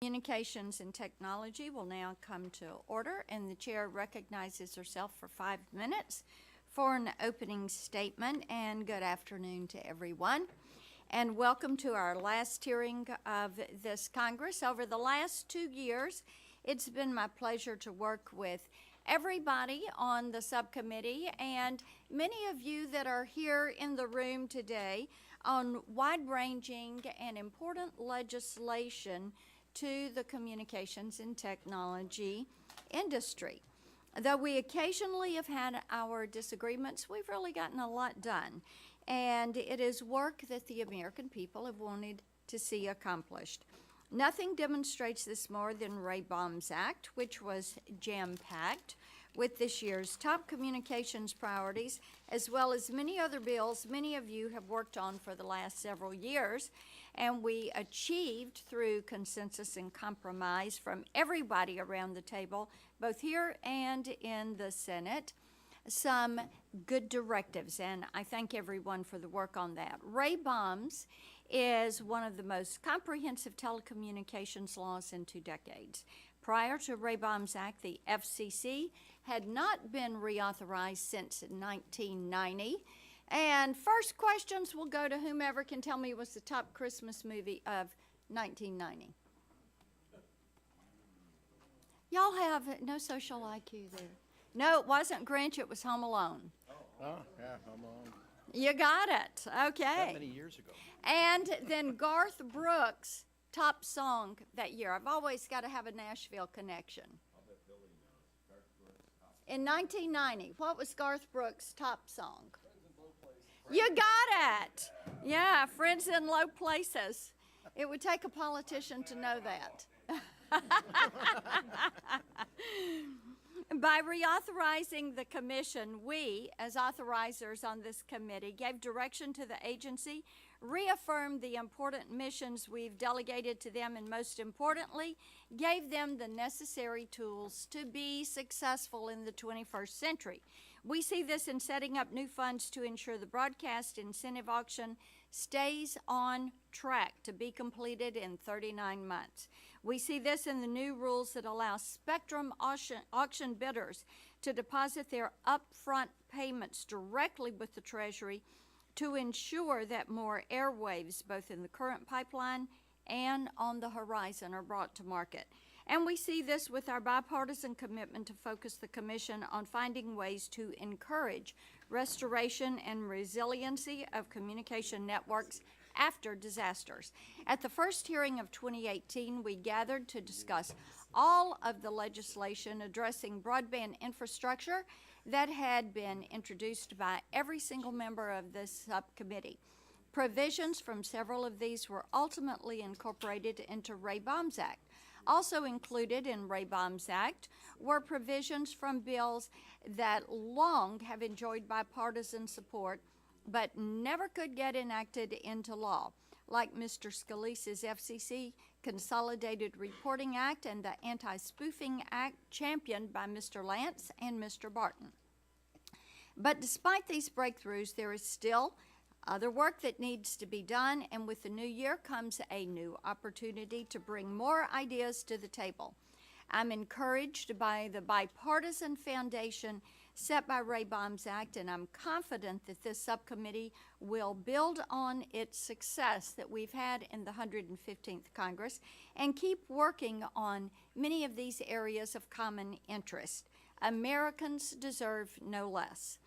Communications and Technology will now come to order, and the chair recognizes herself for 5 minutes for an opening statement. And good afternoon to everyone, and welcome to our last hearing of this Congress. Over the last 2 years, it's been my pleasure to work with everybody on the subcommittee and many of you that are here in the room today on wide-ranging and important legislation to the communications and technology industry. Though we occasionally have had our disagreements, we've really gotten a lot done. And it is work that the American people have wanted to see accomplished. Nothing demonstrates this more than Baum's Act, which was jam-packed with this year's top communications priorities, as well as many other bills many of you have worked on for the last several years. And we achieved, through consensus and compromise from everybody around the table, both here and in the Senate, some good directives, and I thank everyone for the work on that. Baum's is one of the most comprehensive telecommunications laws in 2 decades. Prior to Baum's Act, the FCC had not been reauthorized since 1990. And first questions will go to whomever can tell me what's the top Christmas movie of 1990. Y'all have no social IQ there. No, it wasn't Grinch, it was Home Alone. Oh, yeah, Home Alone. You got it, okay. That many years ago. And then Garth Brooks' top song that year. I've always got to have a Nashville connection. In 1990, what was Garth Brooks' top song? You got it. Yeah, Friends in Low Places. It would take a politician to know that. By reauthorizing the commission, we, as authorizers on this committee, gave direction to the agency, reaffirmed the important missions we've delegated to them, and most importantly, gave them the necessary tools to be successful in the 21st century. We see this in setting up new funds to ensure the broadcast incentive auction stays on track to be completed in 39 months. We see this in the new rules that allow spectrum auction bidders to deposit their upfront payments directly with the Treasury to ensure that more airwaves, both in the current pipeline and on the horizon, are brought to market. And we see this with our bipartisan commitment to focus the Commission on finding ways to encourage restoration and resiliency of communication networks after disasters. At the first hearing of 2018, we gathered to discuss all of the legislation addressing broadband infrastructure that had been introduced by every single member of this subcommittee. Provisions from several of these were ultimately incorporated into Baum's Act. Also included in Baum's Act were provisions from bills that long have enjoyed bipartisan support but never could get enacted into law, like Mr. Scalise's FCC Consolidated Reporting Act and the Anti-Spoofing Act championed by Mr. Lance and Mr. Barton. But despite these breakthroughs, there is still other work that needs to be done, and with the new year comes a new opportunity to bring more ideas to the table. I'm encouraged by the Bipartisan Foundation set by Baum's Act, and I'm confident that this subcommittee will build on its success that we've had in the 115th Congress and keep working on many of these areas of common interest. Americans deserve no less.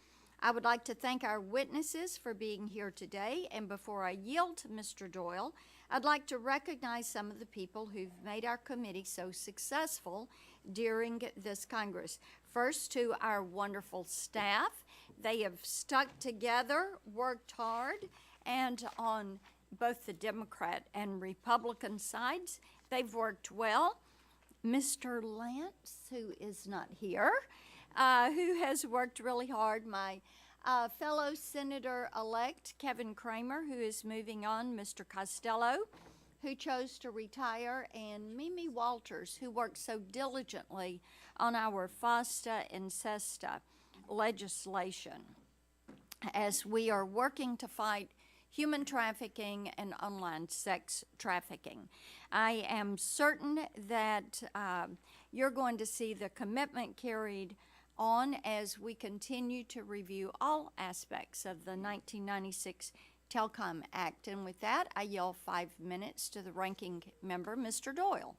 I would like to thank our witnesses for being here today, and before I yield to Mr. Doyle, I'd like to recognize some of the people who've made our committee so successful during this Congress. First, to our wonderful staff. They have stuck together, worked hard, and on both the Democrat and Republican sides, they've worked well. Mr. Lance, who is not here, who has worked really hard, my fellow Senator-elect Kevin Kramer, who is moving on, Mr. Costello, who chose to retire, and Mimi Walters, who worked so diligently on our FOSTA and SESTA legislation as we are working to fight human trafficking and online sex trafficking. I am certain that you're going to see the commitment carried on as we continue to review all aspects of the 1996 Telecom Act. And with that, I yield 5 minutes to the ranking member, Mr. Doyle.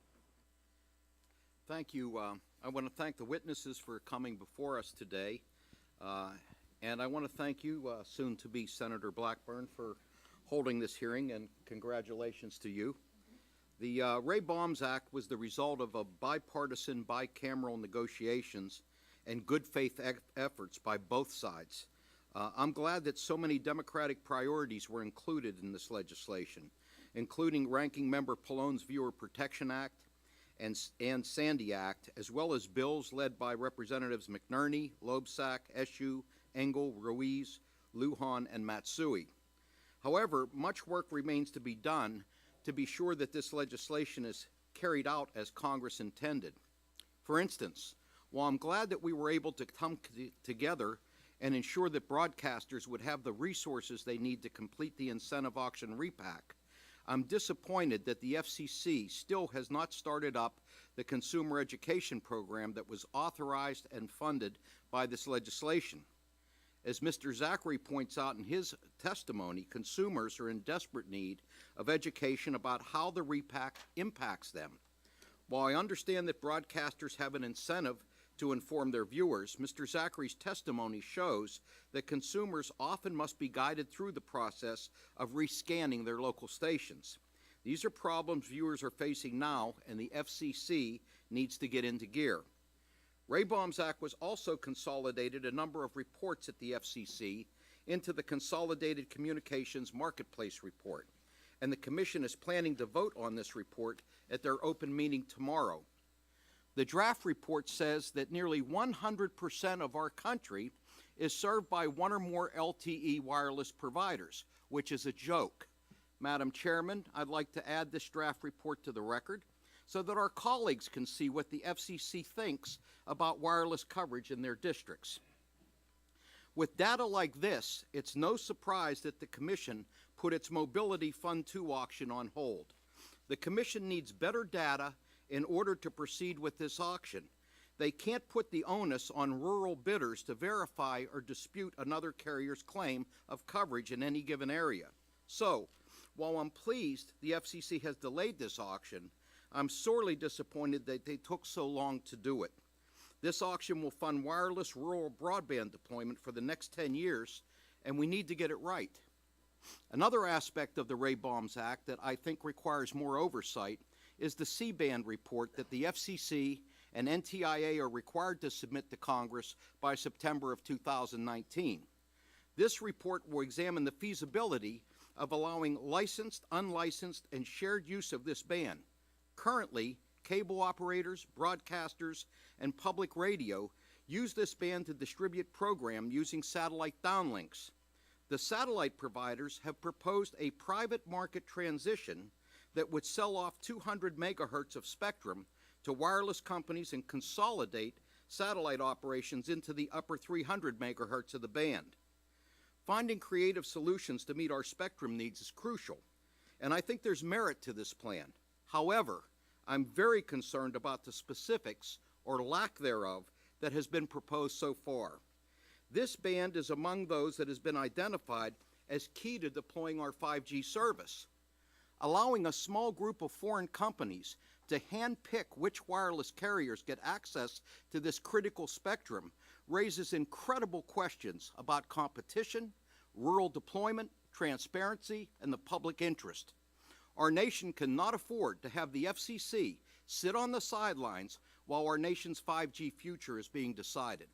Thank you. I want to thank the witnesses for coming before us today. And I want to thank you, soon-to-be Senator Blackburn, for holding this hearing, and congratulations to you. The BAUM'S Act was the result of a bipartisan, bicameral negotiations and good faith efforts by both sides. I'm glad that so many Democratic priorities were included in this legislation, including Ranking Member Pallone's Viewer Protection Act and Sandy Act, as well as bills led by Representatives McNerney, Loebsack, Eshoo, Engel, Ruiz, Lujan, and Matsui. However, much work remains to be done to be sure that this legislation is carried out as Congress intended. For instance, while I'm glad that we were able to come together and ensure that broadcasters would have the resources they need to complete the incentive auction repack, I'm disappointed that the FCC still has not started up the consumer education program that was authorized and funded by this legislation. As Mr. Zachary points out in his testimony, consumers are in desperate need of education about how the repack impacts them. While I understand that broadcasters have an incentive to inform their viewers, Mr. Zachary's testimony shows that consumers often must be guided through the process of rescanning their local stations. These are problems viewers are facing now, and the FCC needs to get into gear. BAUM'S Act was also consolidated a number of reports at the FCC into the Consolidated Communications Marketplace Report, and the Commission is planning to vote on this report at their open meeting tomorrow. The draft report says that nearly 100% of our country is served by one or more LTE wireless providers, which is a joke. Madam Chairman, I'd like to add this draft report to the record so that our colleagues can see what the FCC thinks about wireless coverage in their districts. With data like this, it's no surprise that the Commission put its Mobility Fund 2 auction on hold. The Commission needs better data in order to proceed with this auction. They can't put the onus on rural bidders to verify or dispute another carrier's claim of coverage in any given area. So, while I'm pleased the FCC has delayed this auction, I'm sorely disappointed that they took so long to do it. This auction will fund wireless rural broadband deployment for the next 10 years, and we need to get it right. Another aspect of the BAUM'S Act that I think requires more oversight is the C-band report that the FCC and NTIA are required to submit to Congress by September of 2019. This report will examine the feasibility of allowing licensed, unlicensed, and shared use of this band. Currently, cable operators, broadcasters, and public radio use this band to distribute program using satellite downlinks. The satellite providers have proposed a private market transition that would sell off 200 megahertz of spectrum to wireless companies and consolidate satellite operations into the upper 300 megahertz of the band. Finding creative solutions to meet our spectrum needs is crucial, and I think there's merit to this plan. However, I'm very concerned about the specifics, or lack thereof, that has been proposed so far. This band is among those that has been identified as key to deploying our 5G service. Allowing a small group of foreign companies to handpick which wireless carriers get access to this critical spectrum raises incredible questions about competition, rural deployment, transparency, and the public interest. Our nation cannot afford to have the FCC sit on the sidelines while our nation's 5G future is being decided.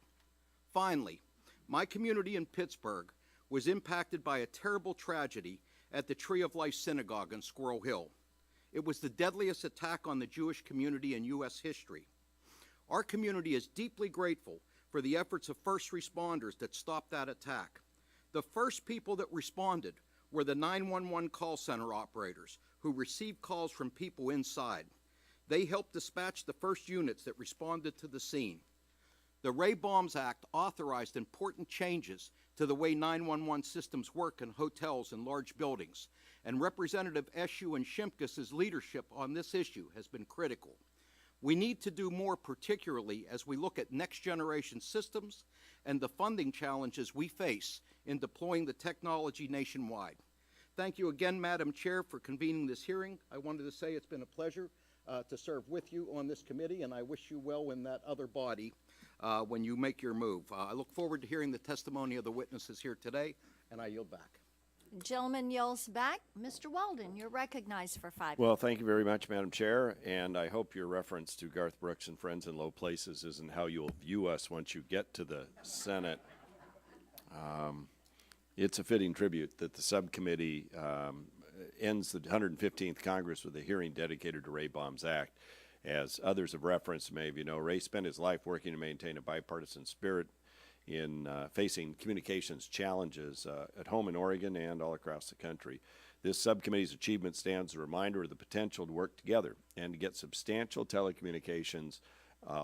Finally, my community in Pittsburgh was impacted by a terrible tragedy at the Tree of Life Synagogue in Squirrel Hill. It was the deadliest attack on the Jewish community in U.S. history. Our community is deeply grateful for the efforts of first responders that stopped that attack. The first people that responded were the 911 call center operators who received calls from people inside. They helped dispatch the first units that responded to the scene. The BAUM'S Act authorized important changes to the way 911 systems work in hotels and large buildings, and Representative Eshoo and Shimkus's leadership on this issue has been critical. We need to do more, particularly as we look at next-generation systems and the funding challenges we face in deploying the technology nationwide. Thank you again, Madam Chair, for convening this hearing. I wanted to say it's been a pleasure to serve with you on this committee, and I wish you well in that other body when you make your move. I look forward to hearing the testimony of the witnesses here today, and I yield back. Gentleman yields back. Mr. Walden, you're recognized for 5 minutes. Well, thank you very much, Madam Chair, and I hope your reference to Garth Brooks and Friends in Low Places isn't how you'll view us once you get to the Senate. It's a fitting tribute that the subcommittee ends the 115th Congress with a hearing dedicated to BAUM'S Act. As others have referenced, many of you know, Ray spent his life working to maintain a bipartisan spirit in facing communications challenges at home in Oregon and all across the country. This subcommittee's achievement stands as a reminder of the potential to work together and to get substantial telecommunications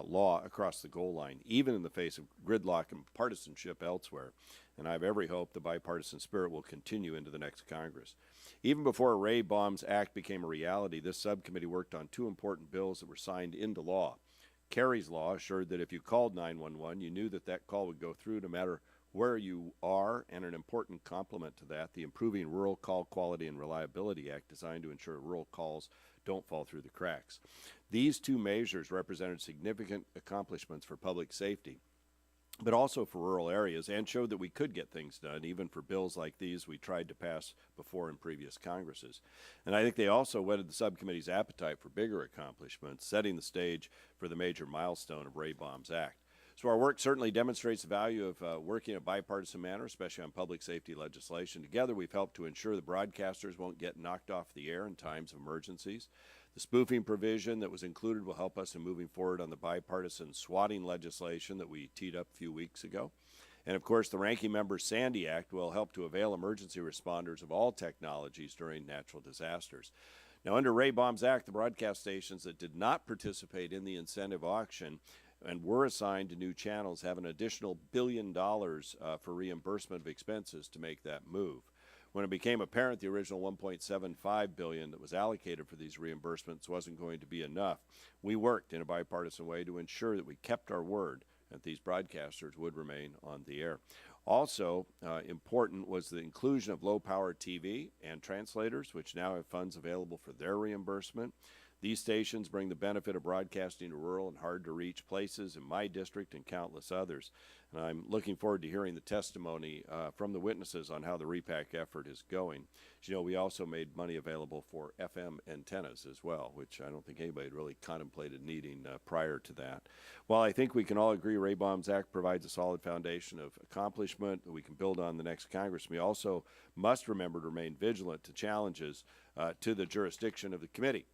law across the goal line, even in the face of gridlock and partisanship elsewhere. And I have every hope the bipartisan spirit will continue into the next Congress. Even before BAUM'S Act became a reality, this subcommittee worked on 2 important bills that were signed into law. Kerry's law assured that if you called 911, you knew that that call would go through no matter where you are, and an important complement to that, the Improving Rural Call Quality and Reliability Act, designed to ensure rural calls don't fall through the cracks. These 2 measures represented significant accomplishments for public safety, but also for rural areas, and showed that we could get things done, even for bills like these we tried to pass before in previous Congresses. And I think they also whetted the subcommittee's appetite for bigger accomplishments, setting the stage for the major milestone of BAUM'S Act. So our work certainly demonstrates the value of working in a bipartisan manner, especially on public safety legislation. Together, we've helped to ensure the broadcasters won't get knocked off the air in times of emergencies. The spoofing provision that was included will help us in moving forward on the bipartisan swatting legislation that we teed up a few weeks ago. And of course, the Ranking Member's Sandy Act will help to avail emergency responders of all technologies during natural disasters. Now, under BAUM'S Act, the broadcast stations that did not participate in the incentive auction and were assigned to new channels have an additional $1 billion for reimbursement of expenses to make that move. When it became apparent the original $1.75 billion that was allocated for these reimbursements wasn't going to be enough, we worked in a bipartisan way to ensure that we kept our word and that these broadcasters would remain on the air. Also important was the inclusion of low-power TV and translators, which now have funds available for their reimbursement. These stations bring the benefit of broadcasting to rural and hard-to-reach places in my district and countless others. And I'm looking forward to hearing the testimony from the witnesses on how the repack effort is going. As you know, we also made money available for FM antennas as well, which I don't think anybody had really contemplated needing prior to that. While I think we can all agree BAUM'S Act provides a solid foundation of accomplishment that we can build on the next Congress, we also must remember to remain vigilant to challenges to the jurisdiction of the committee.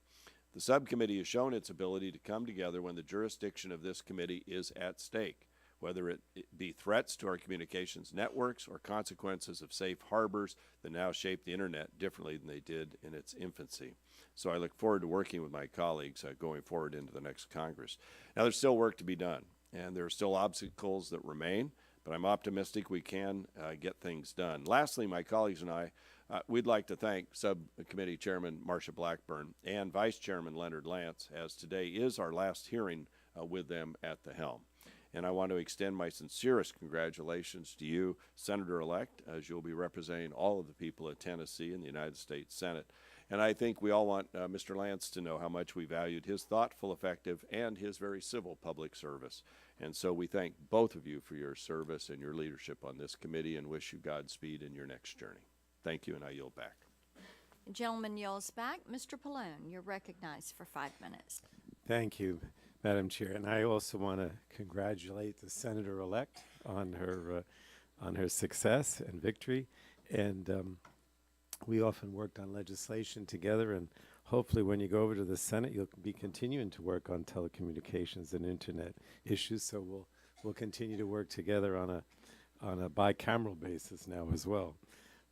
The subcommittee has shown its ability to come together when the jurisdiction of this committee is at stake, whether it be threats to our communications networks or consequences of safe harbors that now shape the Internet differently than they did in its infancy. So I look forward to working with my colleagues going forward into the next Congress. Now, there's still work to be done, and there are still obstacles that remain, but I'm optimistic we can get things done. Lastly, my colleagues and I, we'd like to thank Subcommittee Chairman Marcia Blackburn and Vice Chairman Leonard Lance, as today is our last hearing with them at the helm. And I want to extend my sincerest congratulations to you, Senator-elect, as you'll be representing all of the people of Tennessee in the United States Senate. And I think we all want Mr. Lance to know how much we valued his thoughtful, effective, and his very civil public service. And so we thank both of you for your service and your leadership on this committee and wish you Godspeed in your next journey. Thank you, and I yield back. The gentleman yields back. Mr. Pallone, you're recognized for 5 minutes. Thank you, Madam Chair. And I also want to congratulate the Senator-elect on her success and victory. And we often worked on legislation together, and hopefully when you go over to the Senate, you'll be continuing to work on telecommunications and Internet issues. So we'll continue to work together on a bicameral basis now as well.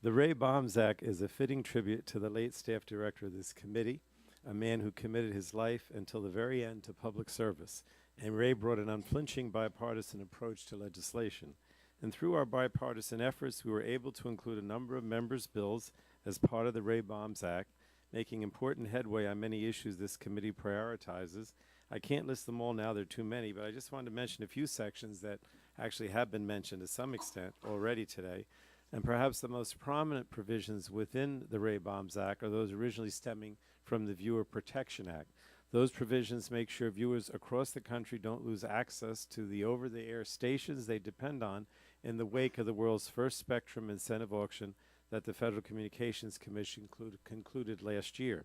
The BAUM'S Act is a fitting tribute to the late staff director of this committee, a man who committed his life until the very end to public service. And Ray brought an unflinching bipartisan approach to legislation. And through our bipartisan efforts, we were able to include a number of members' bills as part of the BAUM'S Act, making important headway on many issues this committee prioritizes. I can't list them all now, there are too many, but I just wanted to mention a few sections that actually have been mentioned to some extent already today. And perhaps the most prominent provisions within the BAUM'S Act are those originally stemming from the Viewer Protection Act. Those provisions make sure viewers across the country don't lose access to the over-the-air stations they depend on in the wake of the world's first spectrum incentive auction that the Federal Communications Commission concluded last year.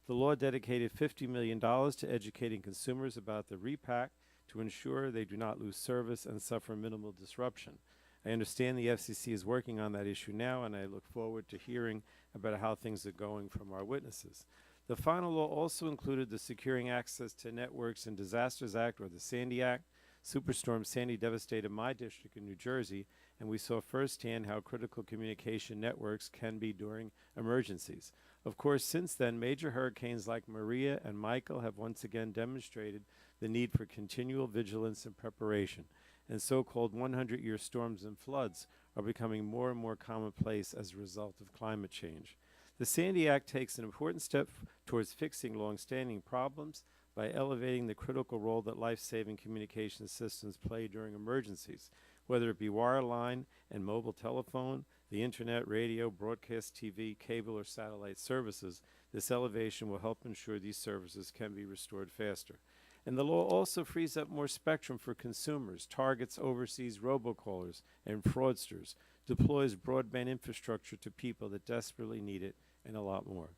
The law dedicated $50 million to educating consumers about the repack to ensure they do not lose service and suffer minimal disruption. I understand the FCC is working on that issue now, and I look forward to hearing about how things are going from our witnesses. The final law also included the Securing Access to Networks in Disasters Act, or the Sandy Act. Superstorm Sandy devastated my district in New Jersey, and we saw firsthand how critical communication networks can be during emergencies. Of course, since then, major hurricanes like Maria and Michael have once again demonstrated the need for continual vigilance and preparation, and so-called 100-year storms and floods are becoming more and more commonplace as a result of climate change. The Sandy Act takes an important step towards fixing long-standing problems by elevating the critical role that life-saving communication systems play during emergencies, whether it be wireline and mobile telephone, the internet, radio, broadcast TV, cable, or satellite services. This elevation will help ensure these services can be restored faster. And the law also frees up more spectrum for consumers, targets overseas robocallers and fraudsters, deploys broadband infrastructure to people that desperately need it, and a lot more.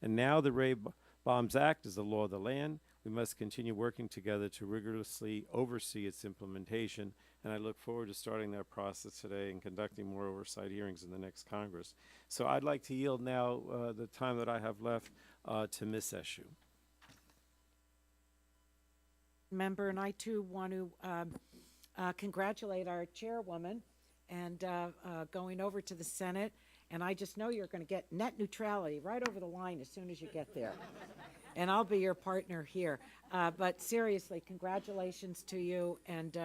And now the BAUM'S Act is the law of the land. We must continue working together to rigorously oversee its implementation, and I look forward to starting that process today and conducting more oversight hearings in the next Congress. So I'd like to yield now the time that I have left to Ms. Eshu. Member, and I too want to congratulate our chairwoman and going over to the Senate. And I just know you're going to get net neutrality right over the line as soon as you get there. And I'll be your partner here. But seriously, congratulations to you. And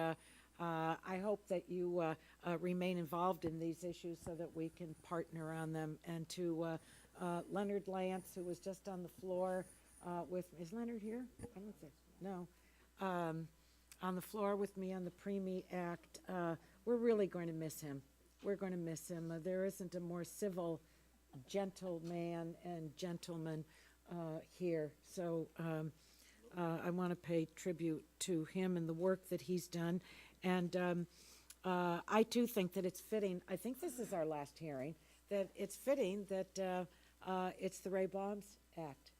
I hope that you remain involved in these issues so that we can partner on them. And to Leonard Lance, who was just on the floor with, is Leonard here? I don't think, no. On the floor with me on the Preemie Act, we're really going to miss him. We're going to miss him. There isn't a more civil gentleman and gentleman here. So I want to pay tribute to him and the work that he's done. And I too think that it's fitting, I think this is our last hearing, that it's fitting that it's the BAUM'S Act,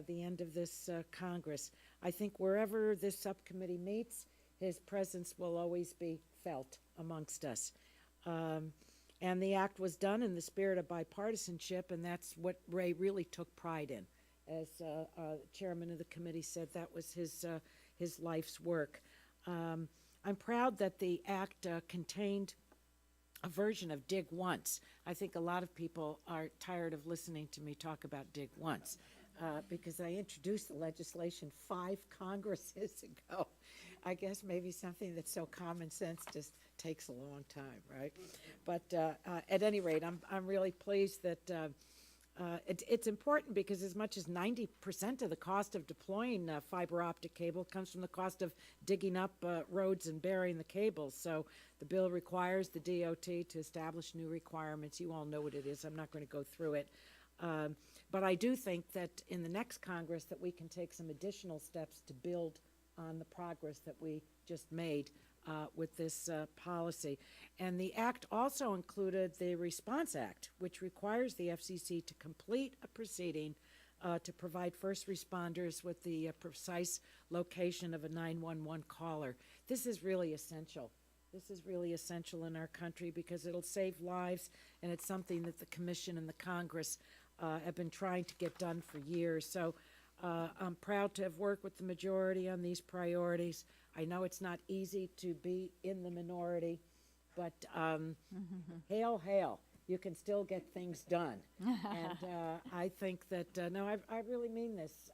the end of this Congress. I think wherever this subcommittee meets, his presence will always be felt amongst us. And the act was done in the spirit of bipartisanship, and that's what Ray really took pride in. As chairman of the committee said, that was his life's work. I'm proud that the act contained a version of dig once. I think a lot of people are tired of listening to me talk about dig once because I introduced the legislation 5 Congresses ago. I guess maybe something that's so common sense just takes a long time, right? But at any rate, I'm really pleased that it's important because as much as 90% of the cost of deploying fiber optic cable comes from the cost of digging up roads and burying the cables. So the bill requires the DOT to establish new requirements. You all know what it is. I'm not going to go through it. But I do think that in the next Congress that we can take some additional steps to build on the progress that we just made with this policy. And the act also included the Response Act, which requires the FCC to complete a proceeding to provide first responders with the precise location of a 911 caller. This is really essential. This is really essential in our country because it'll save lives, and it's something that the Commission and the Congress have been trying to get done for years. So I'm proud to have worked with the majority on these priorities. I know it's not easy to be in the minority, but hail, hail. you can still get things done. And I think that, no, I really mean this.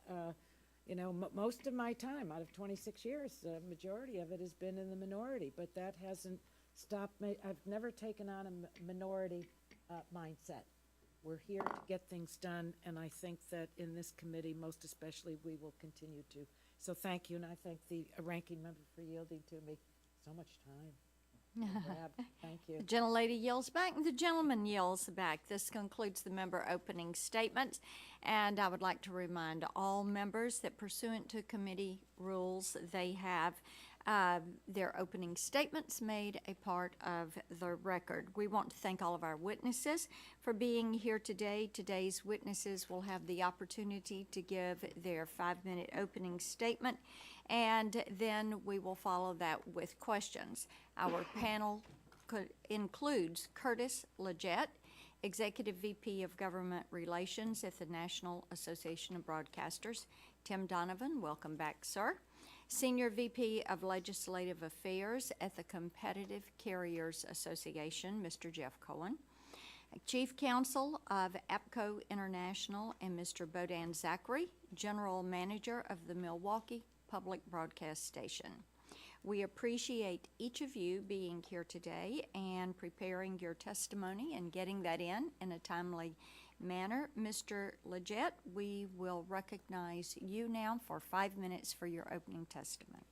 You know, most of my time, out of 26 years, the majority of it has been in the minority, but that hasn't stopped me. I've never taken on a minority mindset. We're here to get things done, and I think that in this committee, most especially, we will continue to. So thank you, and I thank the ranking member for yielding to me so much time. Thank you. The gentlelady yields back, and the gentleman yields back. This concludes the member opening statements, and I would like to remind all members that pursuant to committee rules, they have their opening statements made a part of the record. We want to thank all of our witnesses for being here today. Today's witnesses will have the opportunity to give their 5-minute opening statement, and then we will follow that with questions. Our panel includes Curtis Leggett, Executive VP of Government Relations at the National Association of Broadcasters. Tim Donovan, welcome back, sir. Senior VP of Legislative Affairs at the Competitive Carriers Association, Mr. Jeff Cohen. Chief Counsel of APCO International, and Mr. Bodan Zachary, General Manager of the Milwaukee Public Broadcast Station. We appreciate each of you being here today and preparing your testimony and getting that in a timely manner. Mr. Leggett, we will recognize you now for 5 minutes for your opening testimony.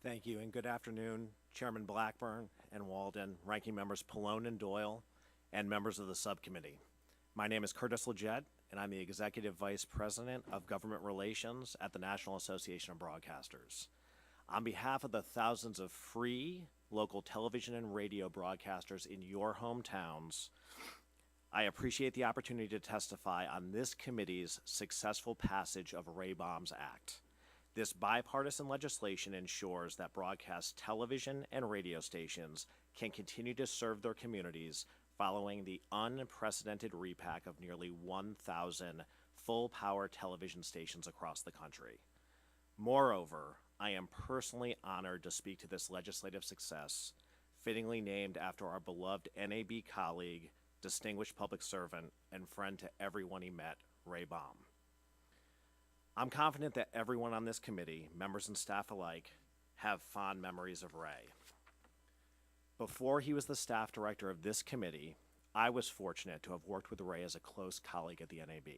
Thank you, and good afternoon, Chairman Blackburn and Walden, Ranking Members Pallone and Doyle, and members of the subcommittee. My name is Curtis Leggett, and I'm the Executive Vice President of Government Relations at the National Association of Broadcasters. On behalf of the thousands of free local television and radio broadcasters in your hometowns, I appreciate the opportunity to testify on this committee's successful passage of Rayburn Act. This bipartisan legislation ensures that broadcast television and radio stations can continue to serve their communities following the unprecedented repack of nearly 1,000 full-power television stations across the country. Moreover, I am personally honored to speak to this legislative success, fittingly named after our beloved NAB colleague, distinguished public servant, and friend to everyone he met, Ray Baum. I'm confident that everyone on this committee, members and staff alike, have fond memories of Ray. Before he was the staff director of this committee, I was fortunate to have worked with Ray as a close colleague at the NAB.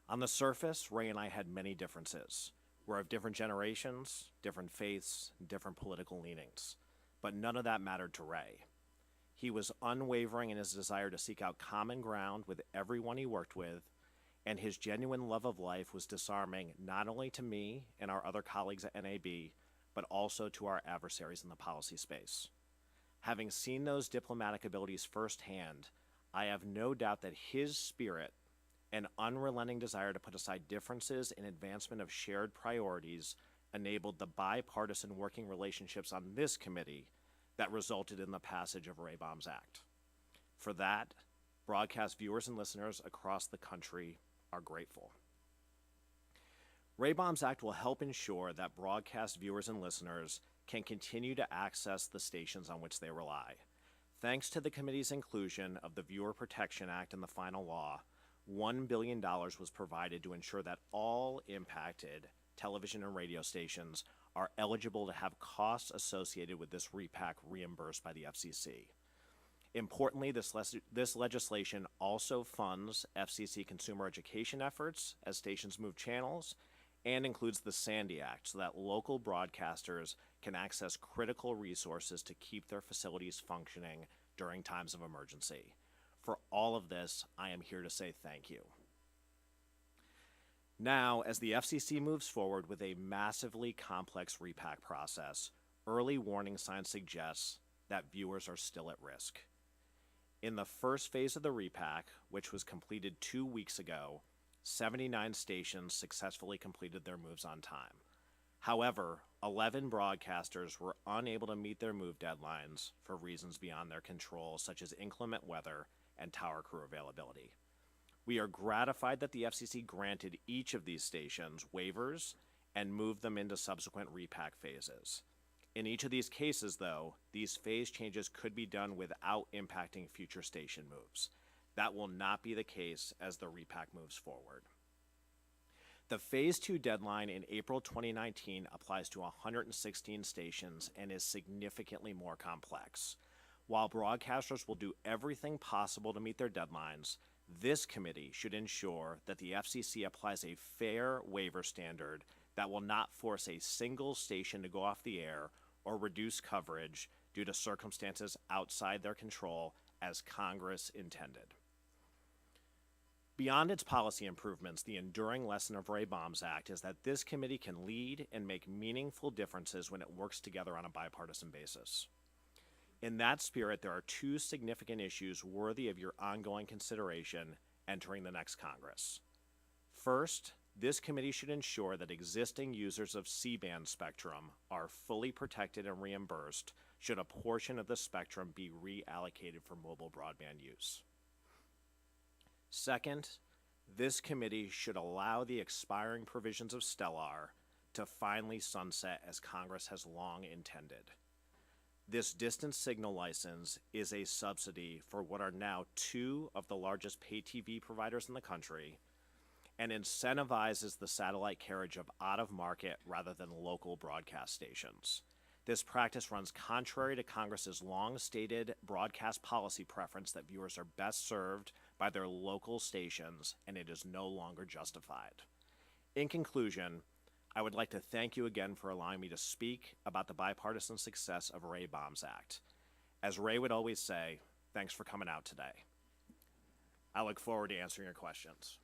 On the surface, Ray and I had many differences. We're of different generations, different faiths, different political leanings, but none of that mattered to Ray. He was unwavering in his desire to seek out common ground with everyone he worked with, and his genuine love of life was disarming not only to me and our other colleagues at NAB, but also to our adversaries in the policy space. Having seen those diplomatic abilities firsthand, I have no doubt that his spirit and unrelenting desire to put aside differences in advancement of shared priorities enabled the bipartisan working relationships on this committee that resulted in the passage of Baum's Act. For that, broadcast viewers and listeners across the country are grateful. Baum's Act will help ensure that broadcast viewers and listeners can continue to access the stations on which they rely. Thanks to the committee's inclusion of the Viewer Protection Act in the final law, $1 billion was provided to ensure that all impacted television and radio stations are eligible to have costs associated with this repack reimbursed by the FCC. Importantly, this legislation also funds FCC consumer education efforts as stations move channels and includes the Sandy Act so that local broadcasters can access critical resources to keep their facilities functioning during times of emergency. For all of this, I am here to say thank you. Now, as the FCC moves forward with a massively complex repack process, early warning signs suggest that viewers are still at risk. In the first phase of the repack, which was completed 2 weeks ago, 79 stations successfully completed their moves on time. However, 11 broadcasters were unable to meet their move deadlines for reasons beyond their control, such as inclement weather and tower crew availability. We are gratified that the FCC granted each of these stations waivers and moved them into subsequent repack phases. In each of these cases, though, these phase changes could be done without impacting future station moves. That will not be the case as the repack moves forward. The Phase 2 deadline in April 2019 applies to 116 stations and is significantly more complex. While broadcasters will do everything possible to meet their deadlines, this committee should ensure that the FCC applies a fair waiver standard that will not force a single station to go off the air or reduce coverage due to circumstances outside their control, as Congress intended. Beyond its policy improvements, the enduring lesson of Rayburn Act is that this committee can lead and make meaningful differences when it works together on a bipartisan basis. In that spirit, there are two significant issues worthy of your ongoing consideration entering the next Congress. First, this committee should ensure that existing users of C-band spectrum are fully protected and reimbursed should a portion of the spectrum be reallocated for mobile broadband use. Second, this committee should allow the expiring provisions of Stellar to finally sunset as Congress has long intended. This distance signal license is a subsidy for what are now two of the largest pay TV providers in the country and incentivizes the satellite carriage of out-of-market rather than local broadcast stations. This practice runs contrary to Congress's long-stated broadcast policy preference that viewers are best served by their local stations, and it is no longer justified. In conclusion, I would like to thank you again for allowing me to speak about the bipartisan success of Rayburn Act. As Ray would always say, thanks for coming out today. I look forward to answering your questions.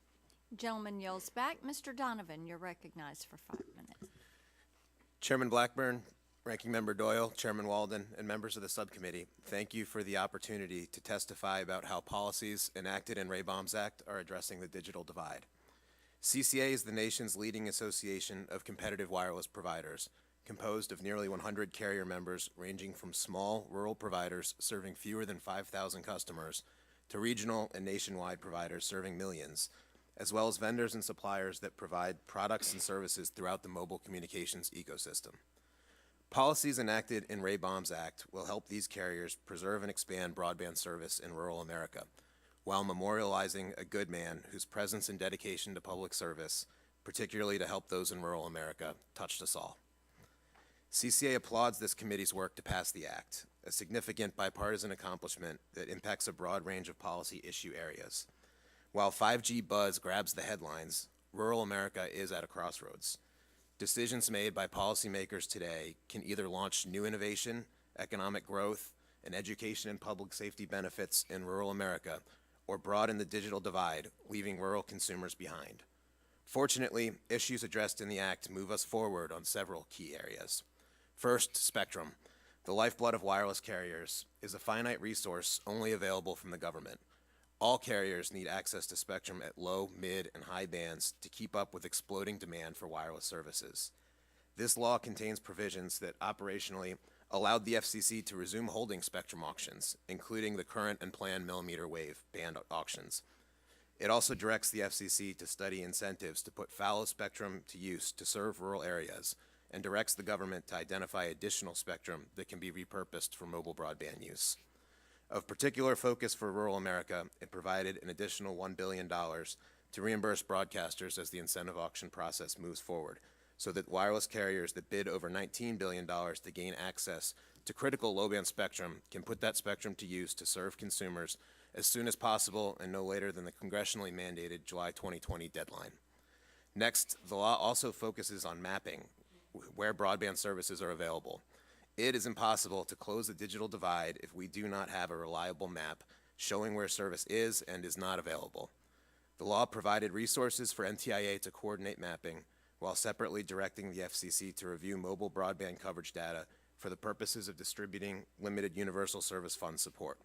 Gentleman yells back. Mr. Donovan, you're recognized for 5 minutes. Chairman Blackburn, Ranking Member Doyle, Chairman Walden, and members of the subcommittee, thank you for the opportunity to testify about how policies enacted in Rayburn Act are addressing the digital divide. CCA is the nation's leading association of competitive wireless providers, composed of nearly 100 carrier members ranging from small rural providers serving fewer than 5,000 customers to regional and nationwide providers serving millions, as well as vendors and suppliers that provide products and services throughout the mobile communications ecosystem. Policies enacted in Rayburn Act will help these carriers preserve and expand broadband service in rural America, while memorializing a good man whose presence and dedication to public service, particularly to help those in rural America, touched us all. CCA applauds this committee's work to pass the act, a significant bipartisan accomplishment that impacts a broad range of policy issue areas. While 5G buzz grabs the headlines, rural America is at a crossroads. Decisions made by policymakers today can either launch new innovation, economic growth, and education and public safety benefits in rural America, or broaden the digital divide, leaving rural consumers behind. Fortunately, issues addressed in the Act move us forward on several key areas. First, spectrum. The lifeblood of wireless carriers is a finite resource only available from the government. All carriers need access to spectrum at low, mid, and high bands to keep up with exploding demand for wireless services. This law contains provisions that operationally allowed the FCC to resume holding spectrum auctions, including the current and planned millimeter wave band auctions. It also directs the FCC to study incentives to put fallow spectrum to use to serve rural areas, and directs the government to identify additional spectrum that can be repurposed for mobile broadband use. Of particular focus for rural America, it provided an additional $1 billion to reimburse broadcasters as the incentive auction process moves forward, so that wireless carriers that bid over $19 billion to gain access to critical low-band spectrum can put that spectrum to use to serve consumers as soon as possible and no later than the congressionally mandated July 2020 deadline. Next, the law also focuses on mapping where broadband services are available. It is impossible to close the digital divide if we do not have a reliable map showing where service is and is not available. The law provided resources for NTIA to coordinate mapping, while separately directing the FCC to review mobile broadband coverage data for the purposes of distributing limited universal service fund support.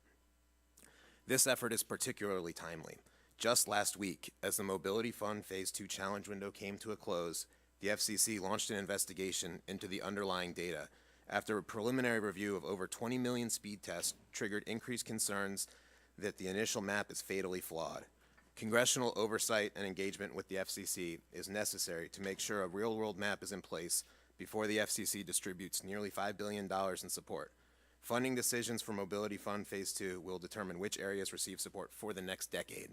This effort is particularly timely. Just last week, as the Mobility Fund Phase 2 challenge window came to a close, the FCC launched an investigation into the underlying data after a preliminary review of over 20 million speed tests triggered increased concerns that the initial map is fatally flawed. Congressional oversight and engagement with the FCC is necessary to make sure a real-world map is in place before the FCC distributes nearly $5 billion in support. Funding decisions for Mobility Fund Phase 2 will determine which areas receive support for the next decade.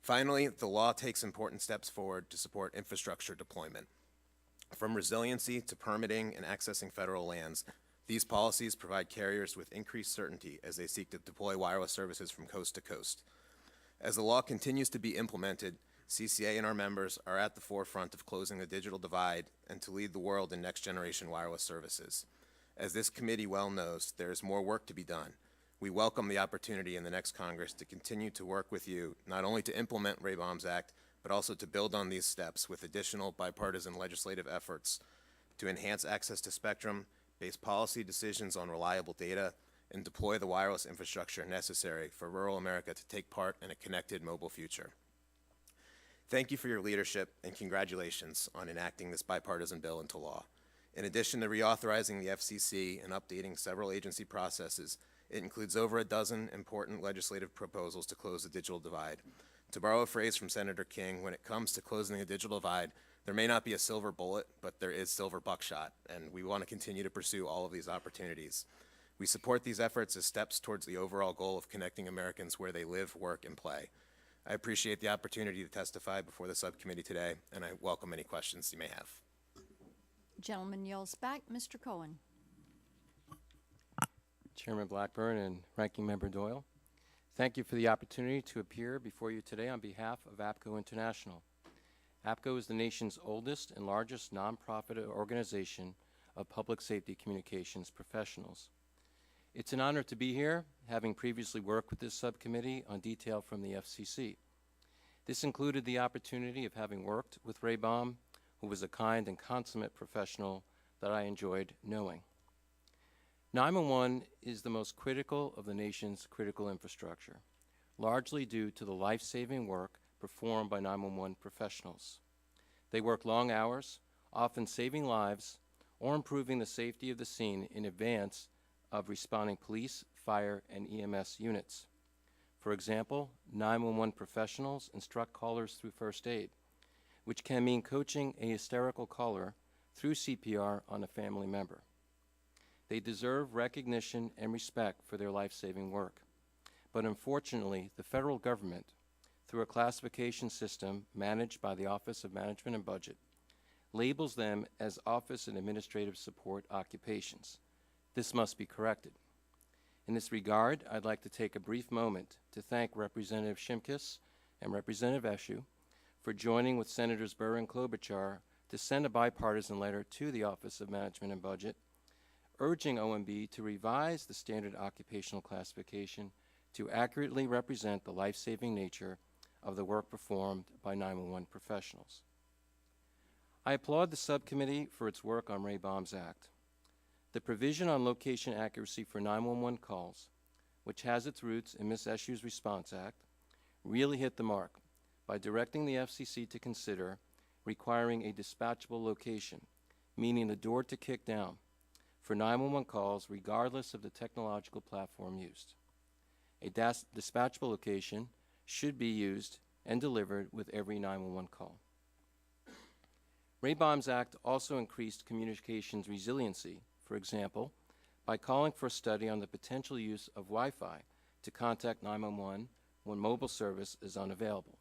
Finally, the law takes important steps forward to support infrastructure deployment. From resiliency to permitting and accessing federal lands, these policies provide carriers with increased certainty as they seek to deploy wireless services from coast to coast. As the law continues to be implemented, CCA and our members are at the forefront of closing the digital divide and to lead the world in next-generation wireless services. As this committee well knows, there is more work to be done. We welcome the opportunity in the next Congress to continue to work with you, not only to implement Rayburn Act, but also to build on these steps with additional bipartisan legislative efforts to enhance access to spectrum, base policy decisions on reliable data, and deploy the wireless infrastructure necessary for rural America to take part in a connected mobile future. Thank you for your leadership and congratulations on enacting this bipartisan bill into law. In addition to reauthorizing the FCC and updating several agency processes, it includes over a dozen important legislative proposals to close the digital divide. To borrow a phrase from Senator King, when it comes to closing the digital divide, there may not be a silver bullet, but there is silver buckshot, and we want to continue to pursue all of these opportunities. We support these efforts as steps towards the overall goal of connecting Americans where they live, work, and play. I appreciate the opportunity to testify before the subcommittee today, and I welcome any questions you may have. Gentleman yields back. Mr. Cohen. Chairman Blackburn and Ranking Member Doyle, thank you for the opportunity to appear before you today on behalf of APCO International. APCO is the nation's oldest and largest nonprofit organization of public safety communications professionals. It's an honor to be here, having previously worked with this subcommittee on detail from the FCC. This included the opportunity of having worked with Ray Baum, who was a kind and consummate professional that I enjoyed knowing. 911 is the most critical of the nation's critical infrastructure, largely due to the life-saving work performed by 911 professionals. They work long hours, often saving lives or improving the safety of the scene in advance of responding police, fire, and EMS units. For example, 911 professionals instruct callers through first aid, which can mean coaching a hysterical caller through CPR on a family member. They deserve recognition and respect for their life-saving work. But unfortunately, the federal government, through a classification system managed by the Office of Management and Budget, labels them as office and administrative support occupations. This must be corrected. In this regard, I'd like to take a brief moment to thank Representative Shimkus and Representative Eshoo for joining with Senators Burr and Klobuchar to send a bipartisan letter to the Office of Management and Budget, urging OMB to revise the standard occupational classification to accurately represent the life-saving nature of the work performed by 911 professionals. I applaud the subcommittee for its work on BAUM'S Act. The provision on location accuracy for 911 calls, which has its roots in Ms. Eshoo's Response Act, really hit the mark by directing the FCC to consider requiring a dispatchable location, meaning the door to kick down, for 911 calls regardless of the technological platform used. A dispatchable location should be used and delivered with every 911 call. BAUM'S Act also increased communications resiliency, for example, by calling for a study on the potential use of Wi-Fi to contact 911 when mobile service is unavailable.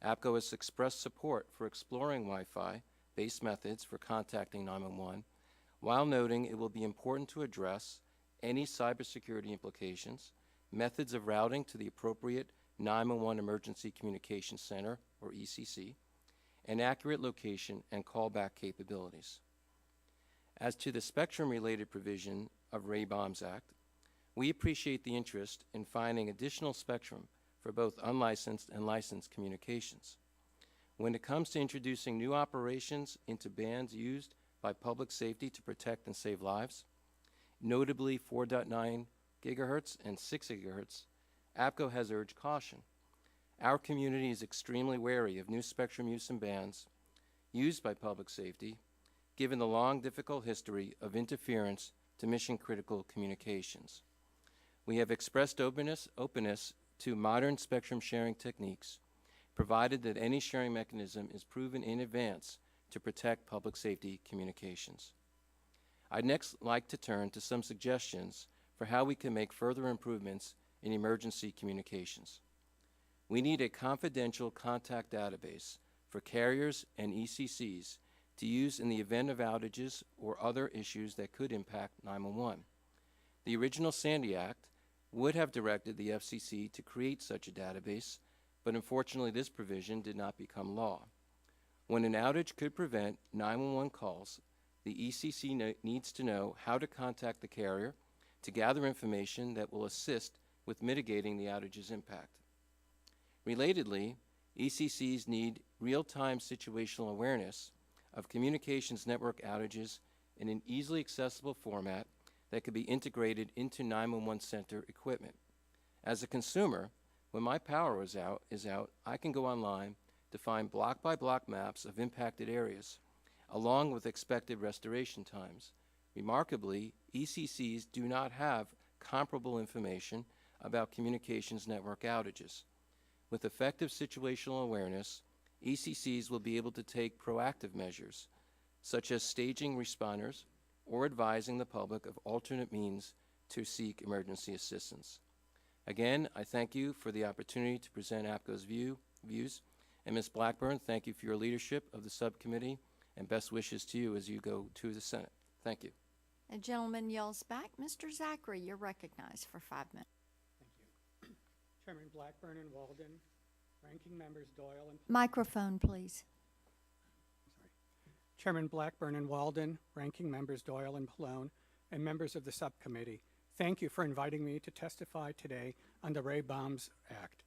APCO has expressed support for exploring Wi-Fi-based methods for contacting 911, while noting it will be important to address any cybersecurity implications, methods of routing to the appropriate 911 Emergency Communications Center, or ECC, and accurate location and callback capabilities. As to the spectrum-related provision of BAUM'S Act, we appreciate the interest in finding additional spectrum for both unlicensed and licensed communications. When it comes to introducing new operations into bands used by public safety to protect and save lives, notably 4.9 gigahertz and 6 gigahertz, APCO has urged caution. Our community is extremely wary of new spectrum use in bands used by public safety, given the long, difficult history of interference to mission-critical communications. We have expressed openness to modern spectrum sharing techniques, provided that any sharing mechanism is proven in advance to protect public safety communications. I'd next like to turn to some suggestions for how we can make further improvements in emergency communications. We need a confidential contact database for carriers and ECCs to use in the event of outages or other issues that could impact 911. The original Sandy Act would have directed the FCC to create such a database, but unfortunately this provision did not become law. When an outage could prevent 911 calls, the ECC needs to know how to contact the carrier to gather information that will assist with mitigating the outage's impact. Relatedly, ECCs need real-time situational awareness of communications network outages in an easily accessible format that could be integrated into 911 center equipment. As a consumer, when my power is out, I can go online to find block-by-block maps of impacted areas, along with expected restoration times. Remarkably, ECCs do not have comparable information about communications network outages. With effective situational awareness, ECCs will be able to take proactive measures, such as staging responders or advising the public of alternate means to seek emergency assistance. Again, I thank you for the opportunity to present APCO's views, and Ms. Blackburn, thank you for your leadership of the subcommittee, and best wishes to you as you go to the Senate. Thank you. A gentleman yells back. Mr. Zachary, you're recognized for 5 minutes. Thank you. Chairman Blackburn and Walden, Ranking Members Doyle and Microphone, please. Chairman Blackburn and Walden, Ranking Members Doyle and Pallone, and members of the subcommittee, thank you for inviting me to testify today on the BAUM'S Act.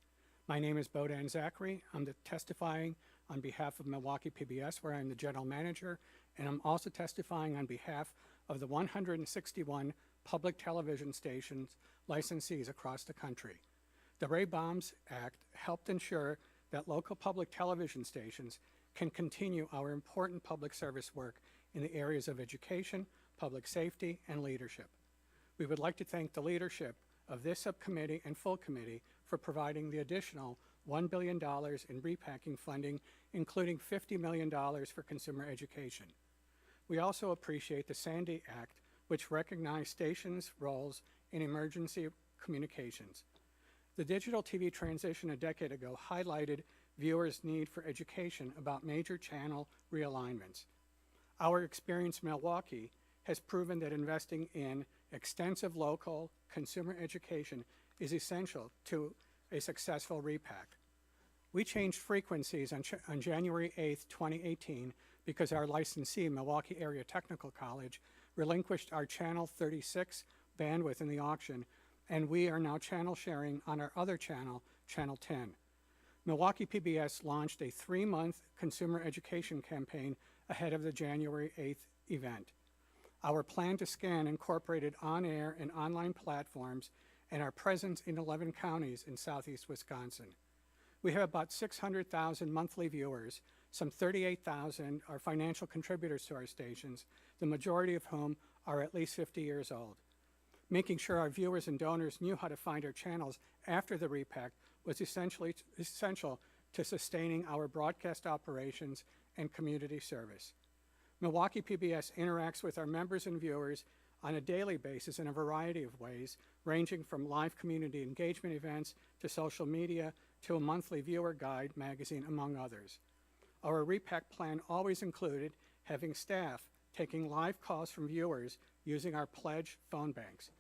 My name is Bodan Zachary. I'm testifying on behalf of Milwaukee PBS, where I'm the general manager, and I'm also testifying on behalf of the 161 public television stations licensees across the country. The BAUM'S Act helped ensure that local public television stations can continue our important public service work in the areas of education, public safety, and leadership. We would like to thank the leadership of this subcommittee and full committee for providing the additional $1 billion in repacking funding, including $50 million for consumer education. We also appreciate the Sandy Act, which recognized stations' roles in emergency communications. The digital TV transition a decade ago highlighted viewers' need for education about major channel realignments. Our experience in Milwaukee has proven that investing in extensive local consumer education is essential to a successful repack. We changed frequencies on January 8th, 2018, because our licensee, Milwaukee Area Technical College, relinquished our Channel 36 bandwidth in the auction, and we are now channel sharing on our other channel, Channel 10. Milwaukee PBS launched a 3-month consumer education campaign ahead of the January 8th event. Our plan to scan incorporated on-air and online platforms and our presence in 11 counties in southeast Wisconsin. We have about 600,000 monthly viewers. Some 38,000 are financial contributors to our stations, the majority of whom are at least 50 years old. Making sure our viewers and donors knew how to find our channels after the repack was essential to sustaining our broadcast operations and community service. Milwaukee PBS interacts with our members and viewers on a daily basis in a variety of ways, ranging from live community engagement events to social media to a monthly viewer guide magazine, among others. Our repack plan always included having staff taking live calls from viewers using our pledge phone banks.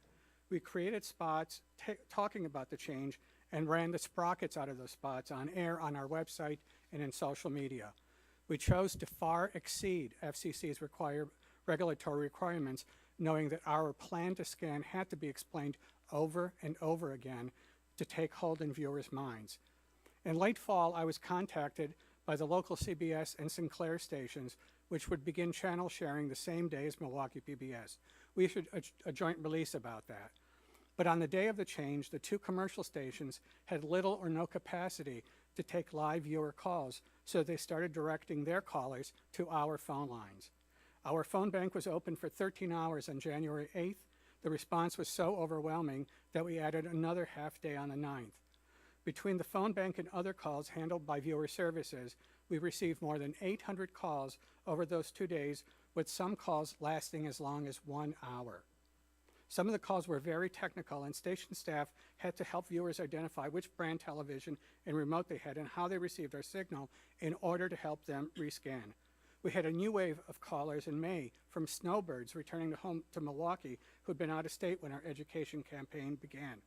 We created spots talking about the change and ran the sprockets out of those spots on air on our website and in social media. We chose to far exceed FCC's regulatory requirements, knowing that our plan to scan had to be explained over and over again to take hold in viewers' minds. In late fall, I was contacted by the local CBS and Sinclair stations, which would begin channel sharing the same day as Milwaukee PBS. We issued a joint release about that. But on the day of the change, the 2 commercial stations had little or no capacity to take live viewer calls, so they started directing their callers to our phone lines. Our phone bank was open for 13 hours on January 8th. The response was so overwhelming that we added another half day on the 9th. Between the phone bank and other calls handled by viewer services, we received more than 800 calls over those 2 days, with some calls lasting as long as 1 hour. Some of the calls were very technical, and station staff had to help viewers identify which brand television and remote they had and how they received our signal in order to help them rescan. We had a new wave of callers in May from snowbirds returning home to Milwaukee who had been out of state when our education campaign began.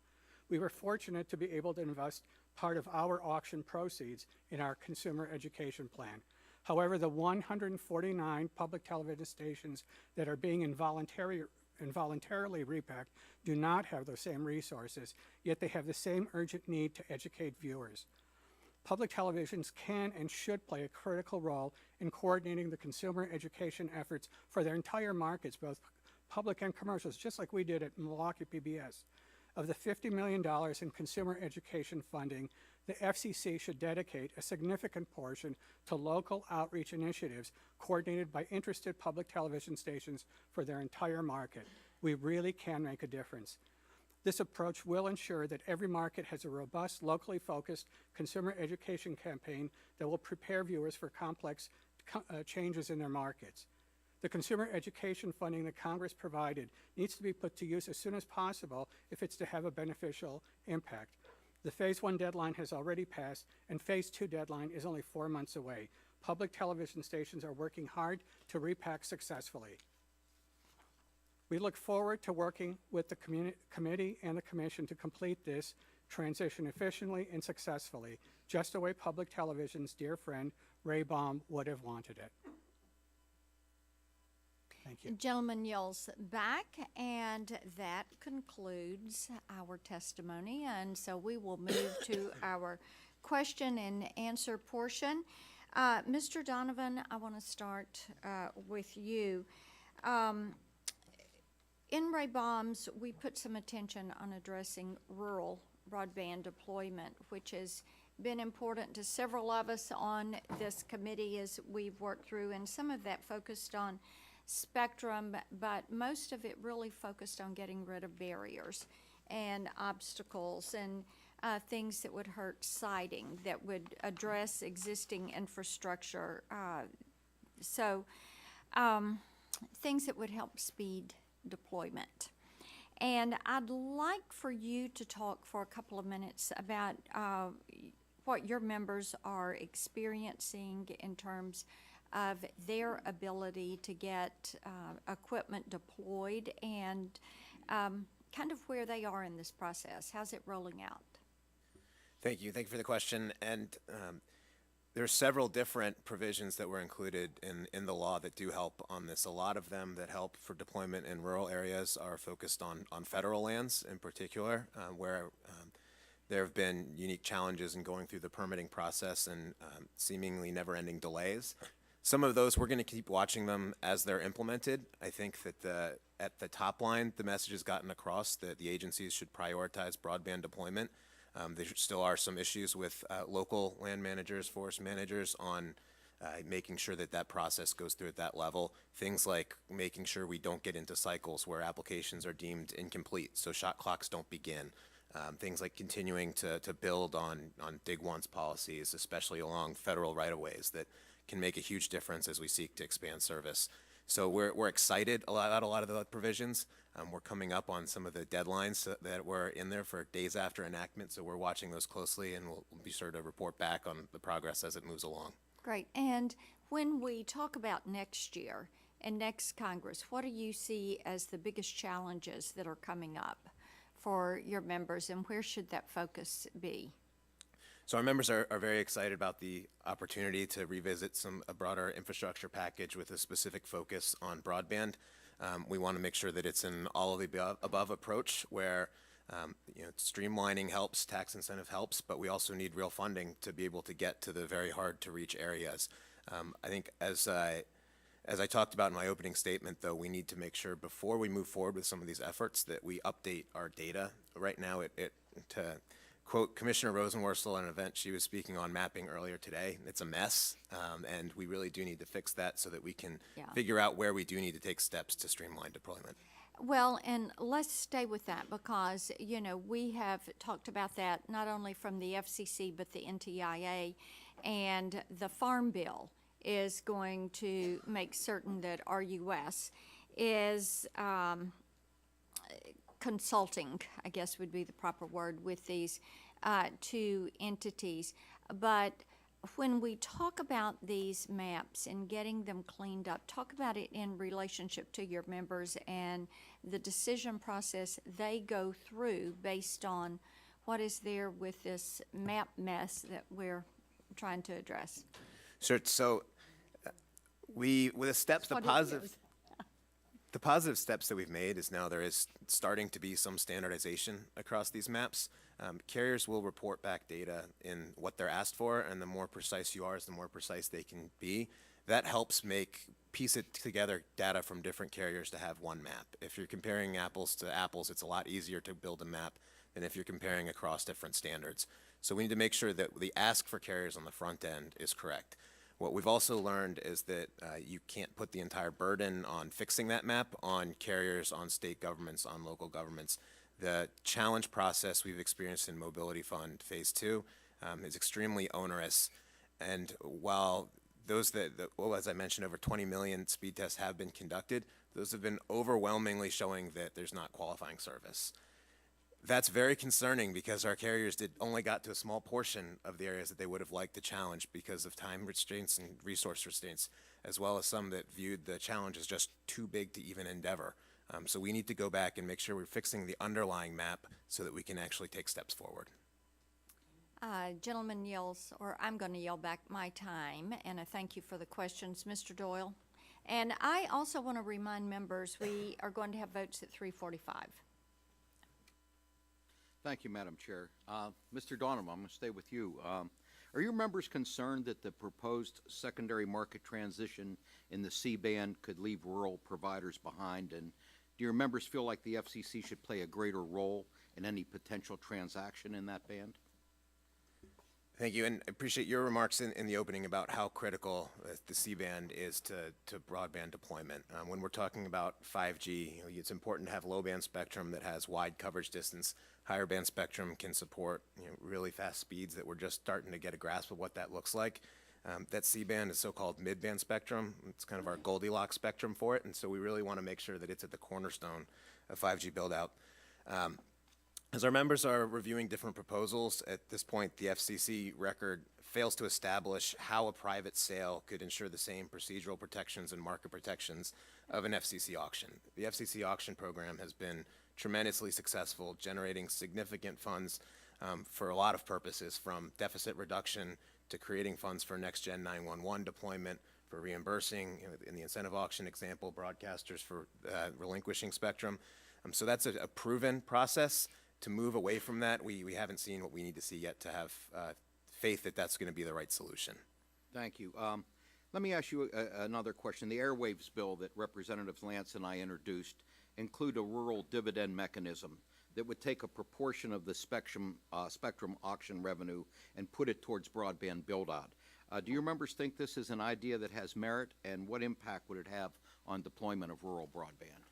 We were fortunate to be able to invest part of our auction proceeds in our consumer education plan. However, the 149 public television stations that are being involuntarily repacked do not have those same resources, yet they have the same urgent need to educate viewers. Public televisions can and should play a critical role in coordinating the consumer education efforts for their entire markets, both public and commercials, just like we did at Milwaukee PBS. Of the $50 million in consumer education funding, the FCC should dedicate a significant portion to local outreach initiatives coordinated by interested public television stations for their entire market. We really can make a difference. This approach will ensure that every market has a robust, locally focused consumer education campaign that will prepare viewers for complex changes in their markets. The consumer education funding that Congress provided needs to be put to use as soon as possible if it's to have a beneficial impact. The Phase 1 deadline has already passed, and Phase 2 deadline is only 4 months away. Public television stations are working hard to repack successfully. We look forward to working with the committee and the commission to complete this transition efficiently and successfully, just the way public television's dear friend Ray Baum would have wanted it. Thank you. Gentleman yells back, and that concludes our testimony. And so we will move to our question and answer portion. Mr. Donovan, I want to start with you. In Ray Baum's, we put some attention on addressing rural broadband deployment, which has been important to several of us on this committee as we've worked through, and some of that focused on spectrum, but most of it really focused on getting rid of barriers and obstacles and things that would hurt siting, that would address existing infrastructure. Things that would help speed deployment. And I'd like for you to talk for a couple of minutes about what your members are experiencing in terms of their ability to get equipment deployed and kind of where they are in this process. How's it rolling out? Thank you. Thank you for the question. And there are several different provisions that were included in the law that do help on this. A lot of them that help for deployment in rural areas are focused on federal lands in particular, where there have been unique challenges in going through the permitting process and seemingly never-ending delays. Some of those, we're going to keep watching them as they're implemented. I think that at the top line, the message has gotten across that the agencies should prioritize broadband deployment. There still are some issues with local land managers, forest managers on making sure that that process goes through at that level. Things like making sure we don't get into cycles where applications are deemed incomplete, so shot clocks don't begin. Things like continuing to build on dig once policies, especially along federal right-of-ways that can make a huge difference as we seek to expand service. So we're excited about a lot of the provisions. We're coming up on some of the deadlines that were in there for days after enactment, so we're watching those closely, and we'll be sure to report back on the progress as it moves along. Great. And when we talk about next year and next Congress, what do you see as the biggest challenges that are coming up for your members, and where should that focus be? So our members are very excited about the opportunity to revisit a broader infrastructure package with a specific focus on broadband. We want to make sure that it's an all of the above approach where streamlining helps, tax incentive helps, but we also need real funding to be able to get to the very hard to reach areas. I think as I talked about in my opening statement, though, we need to make sure before we move forward with some of these efforts that we update our data. Right now, to quote Commissioner Rosenworcel at an event she was speaking on mapping earlier today, it's a mess, and we really do need to fix that so that we can figure out where we do need to take steps to streamline deployment. Well, and let's stay with that because, you know, we have talked about that not only from the FCC but the NTIA, and the Farm Bill is going to make certain that RUS is consulting, I guess would be the proper word, with these two entities. But when we talk about these maps and getting them cleaned up, talk about it in relationship to your members and the decision process they go through based on what is there with this map mess that we're trying to address. Sure. So with the steps, That's what it is. the positive steps that we've made is now there is starting to be some standardization across these maps. Carriers will report back data in what they're asked for, and the more precise you are, the more precise they can be. That helps piece it together data from different carriers to have one map. If you're comparing apples to apples, it's a lot easier to build a map than if you're comparing across different standards. So we need to make sure that the ask for carriers on the front end is correct. What we've also learned is that you can't put the entire burden on fixing that map on carriers, on state governments, on local governments. The challenge process we've experienced in Mobility Fund Phase 2 is extremely onerous. And while as I mentioned, over 20 million speed tests have been conducted, those have been overwhelmingly showing that there's not qualifying service. That's very concerning because our carriers only got to a small portion of the areas that they would have liked to challenge because of time restraints and resource restraints, as well as some that viewed the challenge as just too big to even endeavor. So we need to go back and make sure we're fixing the underlying map so that we can actually take steps forward. Gentleman yells, or I'm going to yell back my time, and I thank you for the questions, Mr. Doyle. And I also want to remind members we are going to have votes at 3:45. Thank you, Madam Chair. Mr. Donovan, I'm going to stay with you. Are your members concerned that the proposed secondary market transition in the C-band could leave rural providers behind? And do your members feel like the FCC should play a greater role in any potential transaction in that band? Thank you, and I appreciate your remarks in the opening about how critical the C-band is to broadband deployment. When we're talking about 5G, it's important to have low-band spectrum that has wide coverage distance. Higher band spectrum can support really fast speeds that we're just starting to get a grasp of what that looks like. That C-band is so-called mid-band spectrum. It's kind of our Goldilocks spectrum for it, and so we really want to make sure that it's at the cornerstone of 5G build-out. As our members are reviewing different proposals, at this point, the FCC record fails to establish how a private sale could ensure the same procedural protections and market protections of an FCC auction. The FCC auction program has been tremendously successful, generating significant funds for a lot of purposes, from deficit reduction to creating funds for next-gen 911 deployment, for reimbursing, in the incentive auction example, broadcasters for relinquishing spectrum. So that's a proven process. To move away from that, we haven't seen what we need to see yet to have faith that that's going to be the right solution. Thank you. Let me ask you another question. The airwaves bill that Representatives Lance and I introduced include a rural dividend mechanism that would take a proportion of the spectrum auction revenue and put it towards broadband build-out. Do your members think this is an idea that has merit, and what impact would it have on deployment of rural broadband?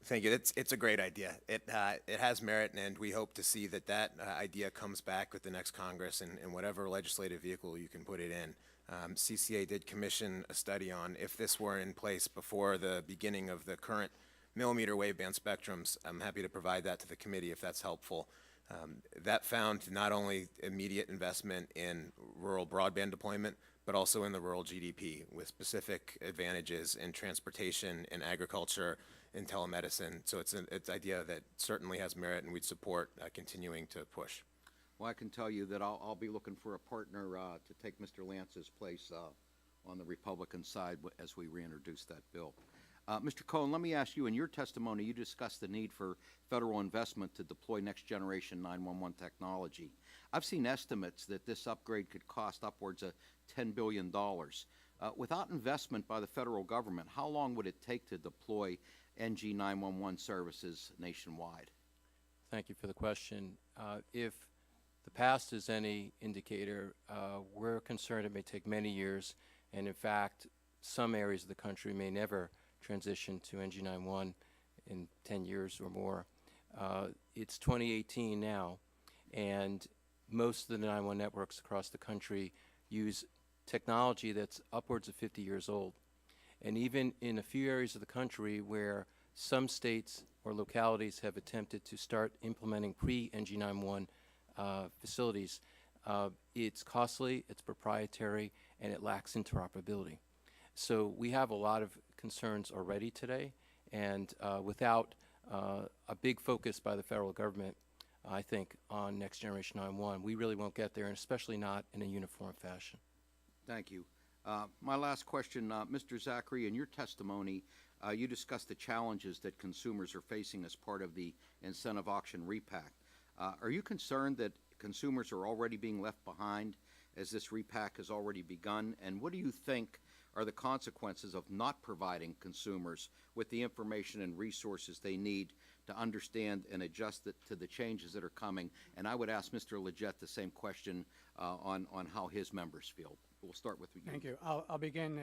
Thank you. It's a great idea. It has merit, and we hope to see that idea comes back with the next Congress and whatever legislative vehicle you can put it in. CCA did commission a study on if this were in place before the beginning of the current millimeter wave band spectrums. I'm happy to provide that to the committee if that's helpful. That found not only immediate investment in rural broadband deployment, but also in the rural GDP with specific advantages in transportation, in agriculture, in telemedicine. So it's an idea that certainly has merit, and we'd support continuing to push. Well, I can tell you that I'll be looking for a partner to take Mr. Lance's place on the Republican side as we reintroduce that bill. Mr. Cohen, let me ask you, in your testimony, you discussed the need for federal investment to deploy next-generation 911 technology. I've seen estimates that this upgrade could cost upwards of $10 billion. Without investment by the federal government, how long would it take to deploy NG911 services nationwide? Thank you for the question. If the past is any indicator, we're concerned it may take many years, and in fact, some areas of the country may never transition to NG911 in 10 years or more. It's 2018 now, and most of the 911 networks across the country use technology that's upwards of 50 years old. And even in a few areas of the country where some states or localities have attempted to start implementing pre-NG911 facilities, it's costly, it's proprietary, and it lacks interoperability. So we have a lot of concerns already today, and without a big focus by the federal government, I think, on next generation 911, we really won't get there, and especially not in a uniform fashion. Thank you. My last question, Mr. Zachary, in your testimony, you discussed the challenges that consumers are facing as part of the incentive auction repack. Are you concerned that consumers are already being left behind as this repack has already begun? And what do you think are the consequences of not providing consumers with the information and resources they need to understand and adjust to the changes that are coming? And I would ask Mr. Leggett the same question on how his members feel. We'll start with you. Thank you. I'll begin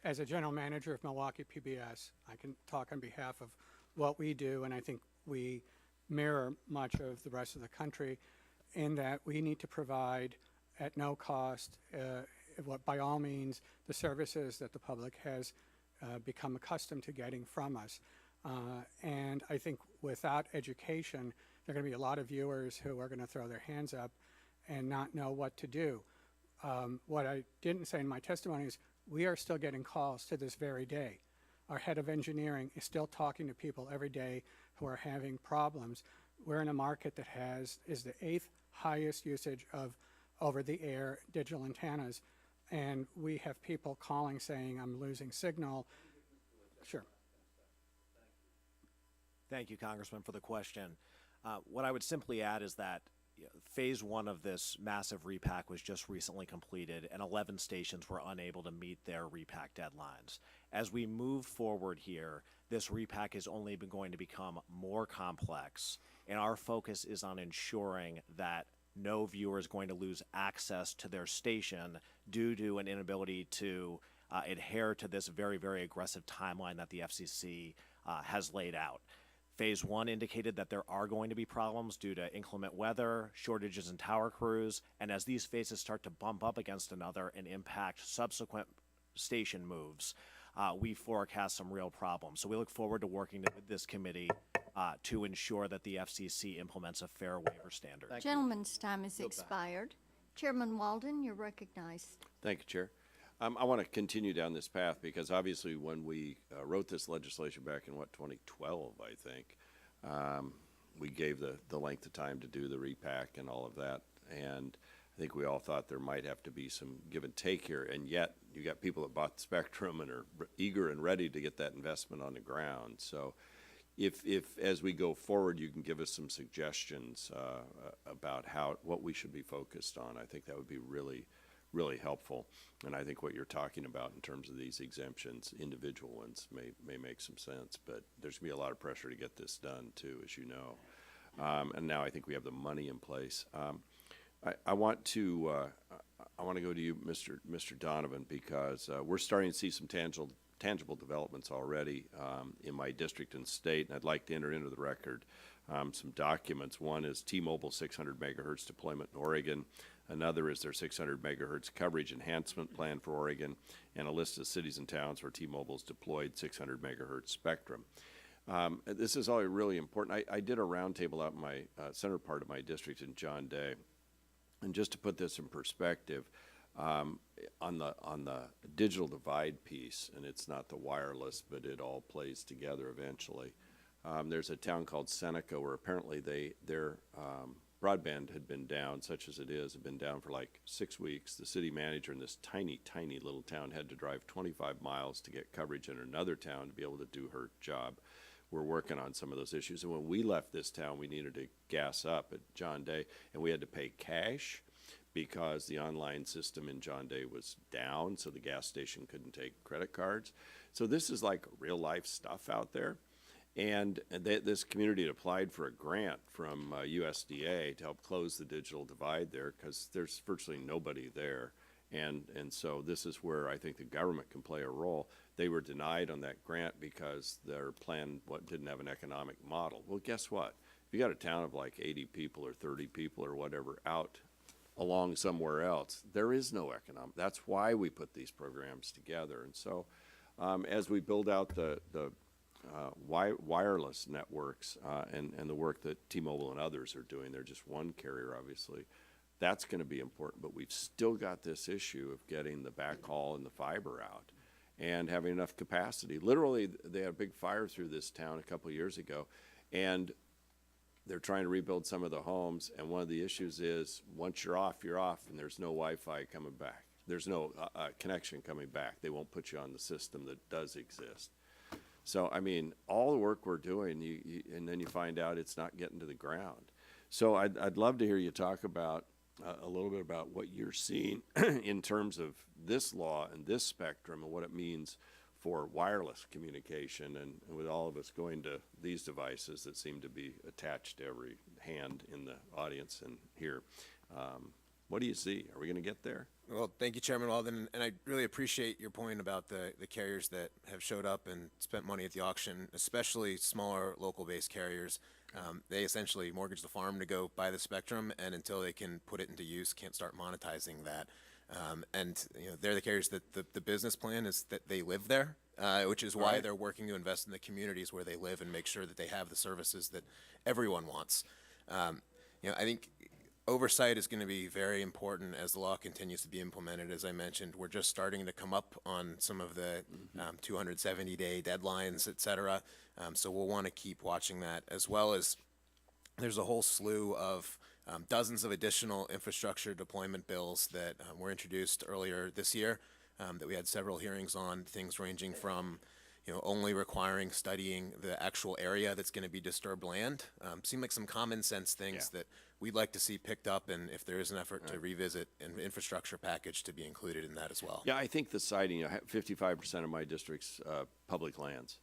as a general manager of Milwaukee PBS. I can talk on behalf of what we do, and I think we mirror much of the rest of the country in that we need to provide at no cost, by all means, the services that the public has become accustomed to getting from us. And I think without education, there are going to be a lot of viewers who are going to throw their hands up and not know what to do. What I didn't say in my testimony is we are still getting calls to this very day. Our head of engineering is still talking to people every day who are having problems. We're in a market that is the 8th highest usage of over-the-air digital antennas, and we have people calling saying, I'm losing signal. Sure. Thank you, Congressman, for the question. What I would simply add is that phase one of this massive repack was just recently completed, and 11 stations were unable to meet their repack deadlines. As we move forward here, this repack is only going to become more complex, and our focus is on ensuring that no viewer is going to lose access to their station due to an inability to adhere to this very, very aggressive timeline that the FCC has laid out. Phase one indicated that there are going to be problems due to inclement weather, shortages in tower crews, and as these phases start to bump up against another and impact subsequent station moves, we forecast some real problems. So we look forward to working with this committee to ensure that the FCC implements a fair waiver standard. Gentleman's time has expired. Chairman Walden, you're recognized. Thank you, Chair. I want to continue down this path because obviously when we wrote this legislation back in, 2012, I think, we gave the length of time to do the repack and all of that. And I think we all thought there might have to be some give and take here. And yet you got people that bought the spectrum and are eager and ready to get that investment on the ground. So if as we go forward, you can give us some suggestions about what we should be focused on, I think that would be really helpful. And I think what you're talking about in terms of these exemptions, individual ones, may make some sense, but there's going to be a lot of pressure to get this done too, as you know. And now I think we have the money in place. I want to go to you, Mr. Donovan, because we're starting to see some tangible developments already in my district and state, and I'd like to enter into the record some documents. One is T-Mobile 600 megahertz deployment in Oregon. Another is their 600 megahertz coverage enhancement plan for Oregon, and a list of cities and towns where T-Mobile's deployed 600 megahertz spectrum. This is all really important. I did a roundtable out in my center part of my district in John Day, and just to put this in perspective, on the digital divide piece, and it's not the wireless, but it all plays together eventually. There's a town called Seneca where apparently their broadband had been down, such as it is, had been down for like 6 weeks. The city manager in this tiny little town had to drive 25 miles to get coverage in another town to be able to do her job. We're working on some of those issues. And when we left this town, we needed to gas up at John Day, and we had to pay cash because the online system in John Day was down, so the gas station couldn't take credit cards. So this is like real life stuff out there. And this community had applied for a grant from USDA to help close the digital divide there because there's virtually nobody there. And so this is where I think the government can play a role. They were denied on that grant because their plan didn't have an economic model. Well, guess what? If you got a town of like 80 people or 30 people or whatever out along somewhere else, there is no economic. That's why we put these programs together. And so as we build out the wireless networks and the work that T-Mobile and others are doing, they're just one carrier, obviously, that's going to be important. But we've still got this issue of getting the backhaul and the fiber out and having enough capacity. Literally, they had a big fire through this town a couple of years ago, and they're trying to rebuild some of the homes, and one of the issues is once you're off, and there's no Wi-Fi coming back. There's no connection coming back. They won't put you on the system that does exist. So, I mean, all the work we're doing, and then you find out it's not getting to the ground. So I'd love to hear you talk about a little bit about what you're seeing in terms of this law and this spectrum and what it means for wireless communication, and with all of us going to these devices that seem to be attached to every hand in the audience and here. What do you see? Are we going to get there? Well, thank you, Chairman Walden, and I really appreciate your point about the carriers that have showed up and spent money at the auction, especially smaller local-based carriers. They essentially mortgage the farm to go buy the spectrum, and until they can put it into use, can't start monetizing that. And they're the carriers that the business plan is that they live there, which is why they're working to invest in the communities where they live and make sure that they have the services that everyone wants. I think oversight is going to be very important as the law continues to be implemented. As I mentioned, we're just starting to come up on some of the 270-day deadlines, et cetera. So we'll want to keep watching that, as well as there's a whole slew of dozens of additional infrastructure deployment bills that were introduced earlier this year that we had several hearings on, things ranging from only requiring studying the actual area that's going to be disturbed land. Seem like some common sense things that we'd like to see picked up, and if there is an effort to revisit an infrastructure package to be included in that as well. Yeah, I think the siting, 55% of my district's public lands.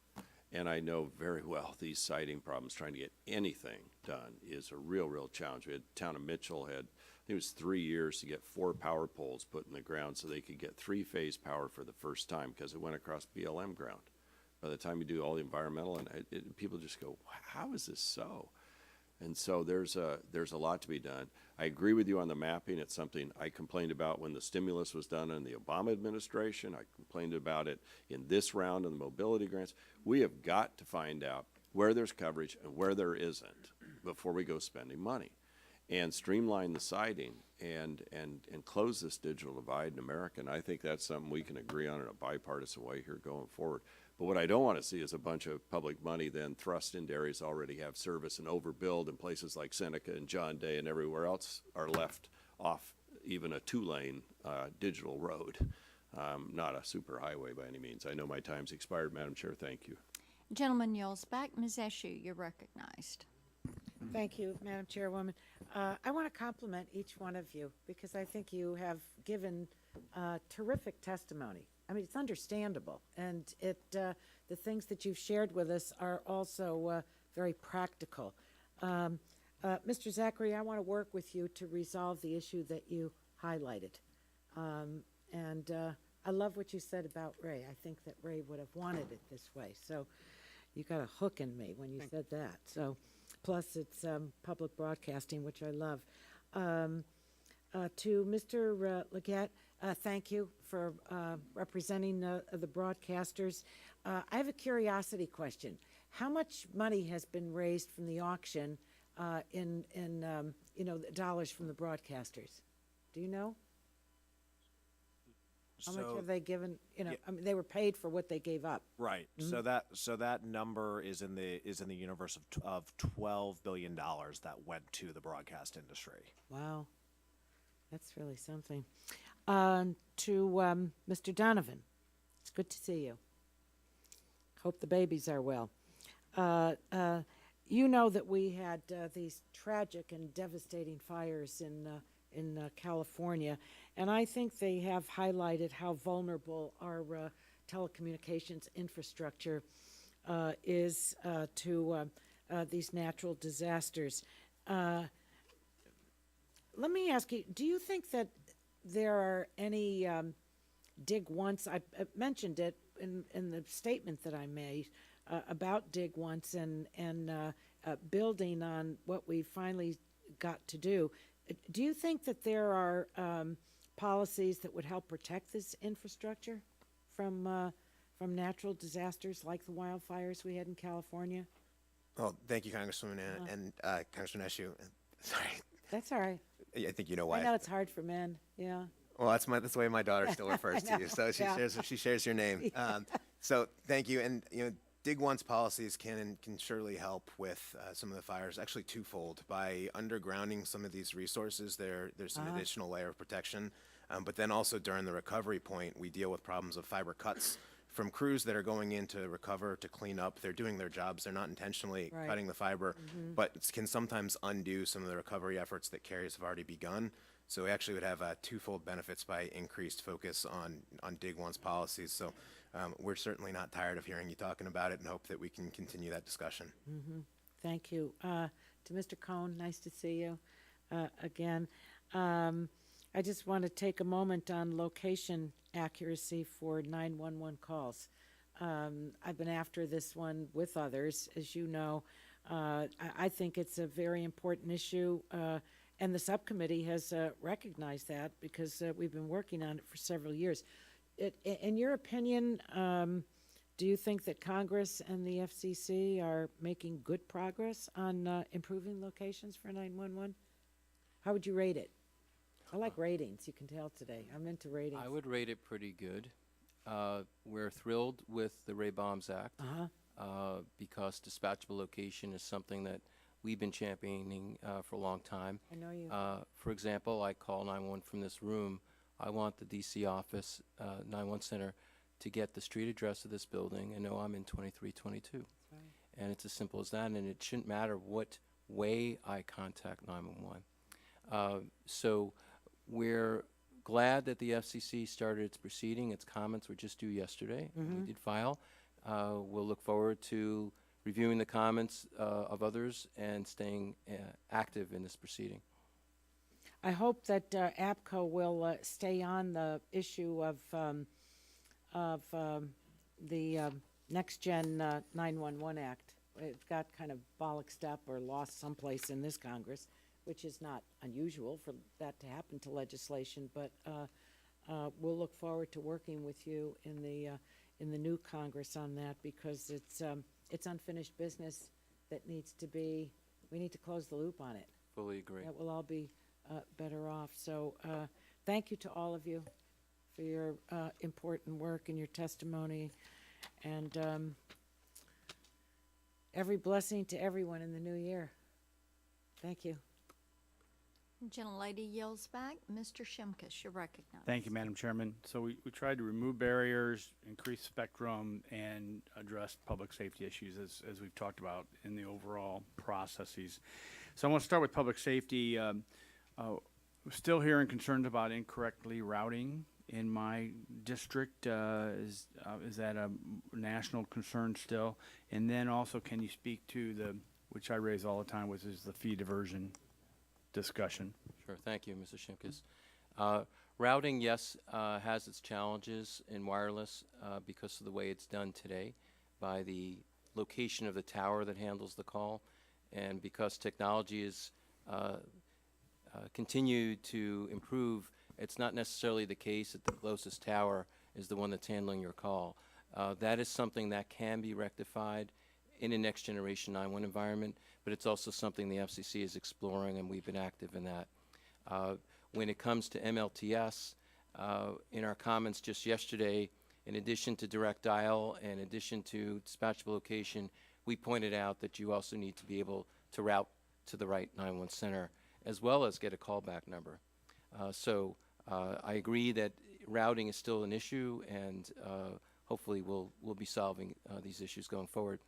And I know very well these siting problems, trying to get anything done is a real challenge. We had the town of Mitchell had, I think it was 3 years to get 4 power poles put in the ground so they could get 3-phase power for the first time because it went across BLM ground. By the time you do all the environmental, and people just go, how is this so? And so there's a lot to be done. I agree with you on the mapping. It's something I complained about when the stimulus was done in the Obama administration. I complained about it in this round of the mobility grants. We have got to find out where there's coverage and where there isn't before we go spending money, and streamline the siting and close this digital divide in America. And I think that's something we can agree on in a bipartisan way here going forward. But what I don't want to see is a bunch of public money then thrust into areas that already have service and overbuild in places like Seneca and John Day and everywhere else are left off even a 2-lane digital road, not a superhighway by any means. I know my time's expired, Madam Chair. Thank you. Gentleman yields back. Ms. Eshoo, you're recognized. Thank you, Madam Chairwoman. I want to compliment each one of you because I think you have given terrific testimony. I mean, it's understandable, and the things that you've shared with us are also very practical. Mr. Zachary, I want to work with you to resolve the issue that you highlighted. And I love what you said about Ray. I think that Ray would have wanted it this way. So you got a hook in me when you said that. So, plus it's public broadcasting, which I love. To Mr. Leggett, thank you for representing the broadcasters. I have a curiosity question. How much money has been raised from the auction in the dollars from the broadcasters? Do you know? How much have they given? I mean, they were paid for what they gave up. Right. So that number is in the universe of $12 billion that went to the broadcast industry. Wow, that's really something. To Mr. Donovan, it's good to see you. Hope the babies are well. You know that we had these tragic and devastating fires in California, and I think they have highlighted how vulnerable our telecommunications infrastructure is to these natural disasters. Let me ask you, do you think that there are any dig once, I mentioned it in the statement that I made about dig once and building on what we finally got to do. Do you think that there are policies that would help protect this infrastructure from natural disasters like the wildfires we had in California? Well, thank you, Congresswoman and Congressman Eshoo. Sorry, That's all right. I think you know why. I know it's hard for men, yeah. Well, that's the way my daughter still refers to you. So she shares your name. So thank you. And dig once policies can surely help with some of the fires. Actually, twofold. By undergrounding some of these resources, there's an additional layer of protection. But then also during the recovery point, we deal with problems of fiber cuts from crews that are going in to recover, to clean up. They're doing their jobs. They're not intentionally cutting the fiber, but can sometimes undo some of the recovery efforts that carriers have already begun. So we actually would have twofold benefits by increased focus on dig once policies. So we're certainly not tired of hearing you talking about it and hope that we can continue that discussion. Thank you. To Mr. Cohn, nice to see you again. I just want to take a moment on location accuracy for 911 calls. I've been after this one with others, as you know. I think it's a very important issue, and the subcommittee has recognized that because we've been working on it for several years. In your opinion, do you think that Congress and the FCC are making good progress on improving locations for 911? How would you rate it? I like ratings, you can tell today. I'm into ratings. I would rate it pretty good. We're thrilled with the BAUM'S Act because dispatchable location is something that we've been championing for a long time. I know you. For example, I call 911 from this room. I want the DC office 911 center to get the street address of this building and know I'm in 2322. Right. And it's as simple as that, and it shouldn't matter what way I contact 911. So we're glad that the FCC started its proceeding. Its comments were just due yesterday. We did file. We'll look forward to reviewing the comments of others and staying active in this proceeding. I hope that APCO will stay on the issue of the Next Gen 911 Act. It got kind of bollocksed up or lost someplace in this Congress, which is not unusual for that to happen to legislation. But we'll look forward to working with you in the new Congress on that, because it's unfinished business that needs to be. We need to close the loop on it. Fully agree. That we'll all be better off. So thank you to all of you for your important work and your testimony, and every blessing to everyone in the new year. Thank you. Gentlelady yields back. Mr. Shimkus, you're recognized. Thank you, Madam Chairman. So we tried to remove barriers, increase spectrum, and address public safety issues as we've talked about in the overall processes. So I want to start with public safety. We're still hearing concerns about incorrectly routing in my district. Is that a national concern still? And then also, can you speak to which I raise all the time, which is the fee diversion discussion? Sure. Thank you, Mr. Shimkus. Routing, yes, has its challenges in wireless because of the way it's done today by the location of the tower that handles the call, and because technology is continued to improve, it's not necessarily the case that the closest tower is the one that's handling your call. That is something that can be rectified in a next generation 911 environment, but it's also something the FCC is exploring, and we've been active in that. When it comes to MLTS, in our comments just yesterday, in addition to direct dial, in addition to dispatchable location, we pointed out that you also need to be able to route to the right 911 center, as well as get a callback number. So I agree that routing is still an issue, and hopefully we'll be solving these issues going forward.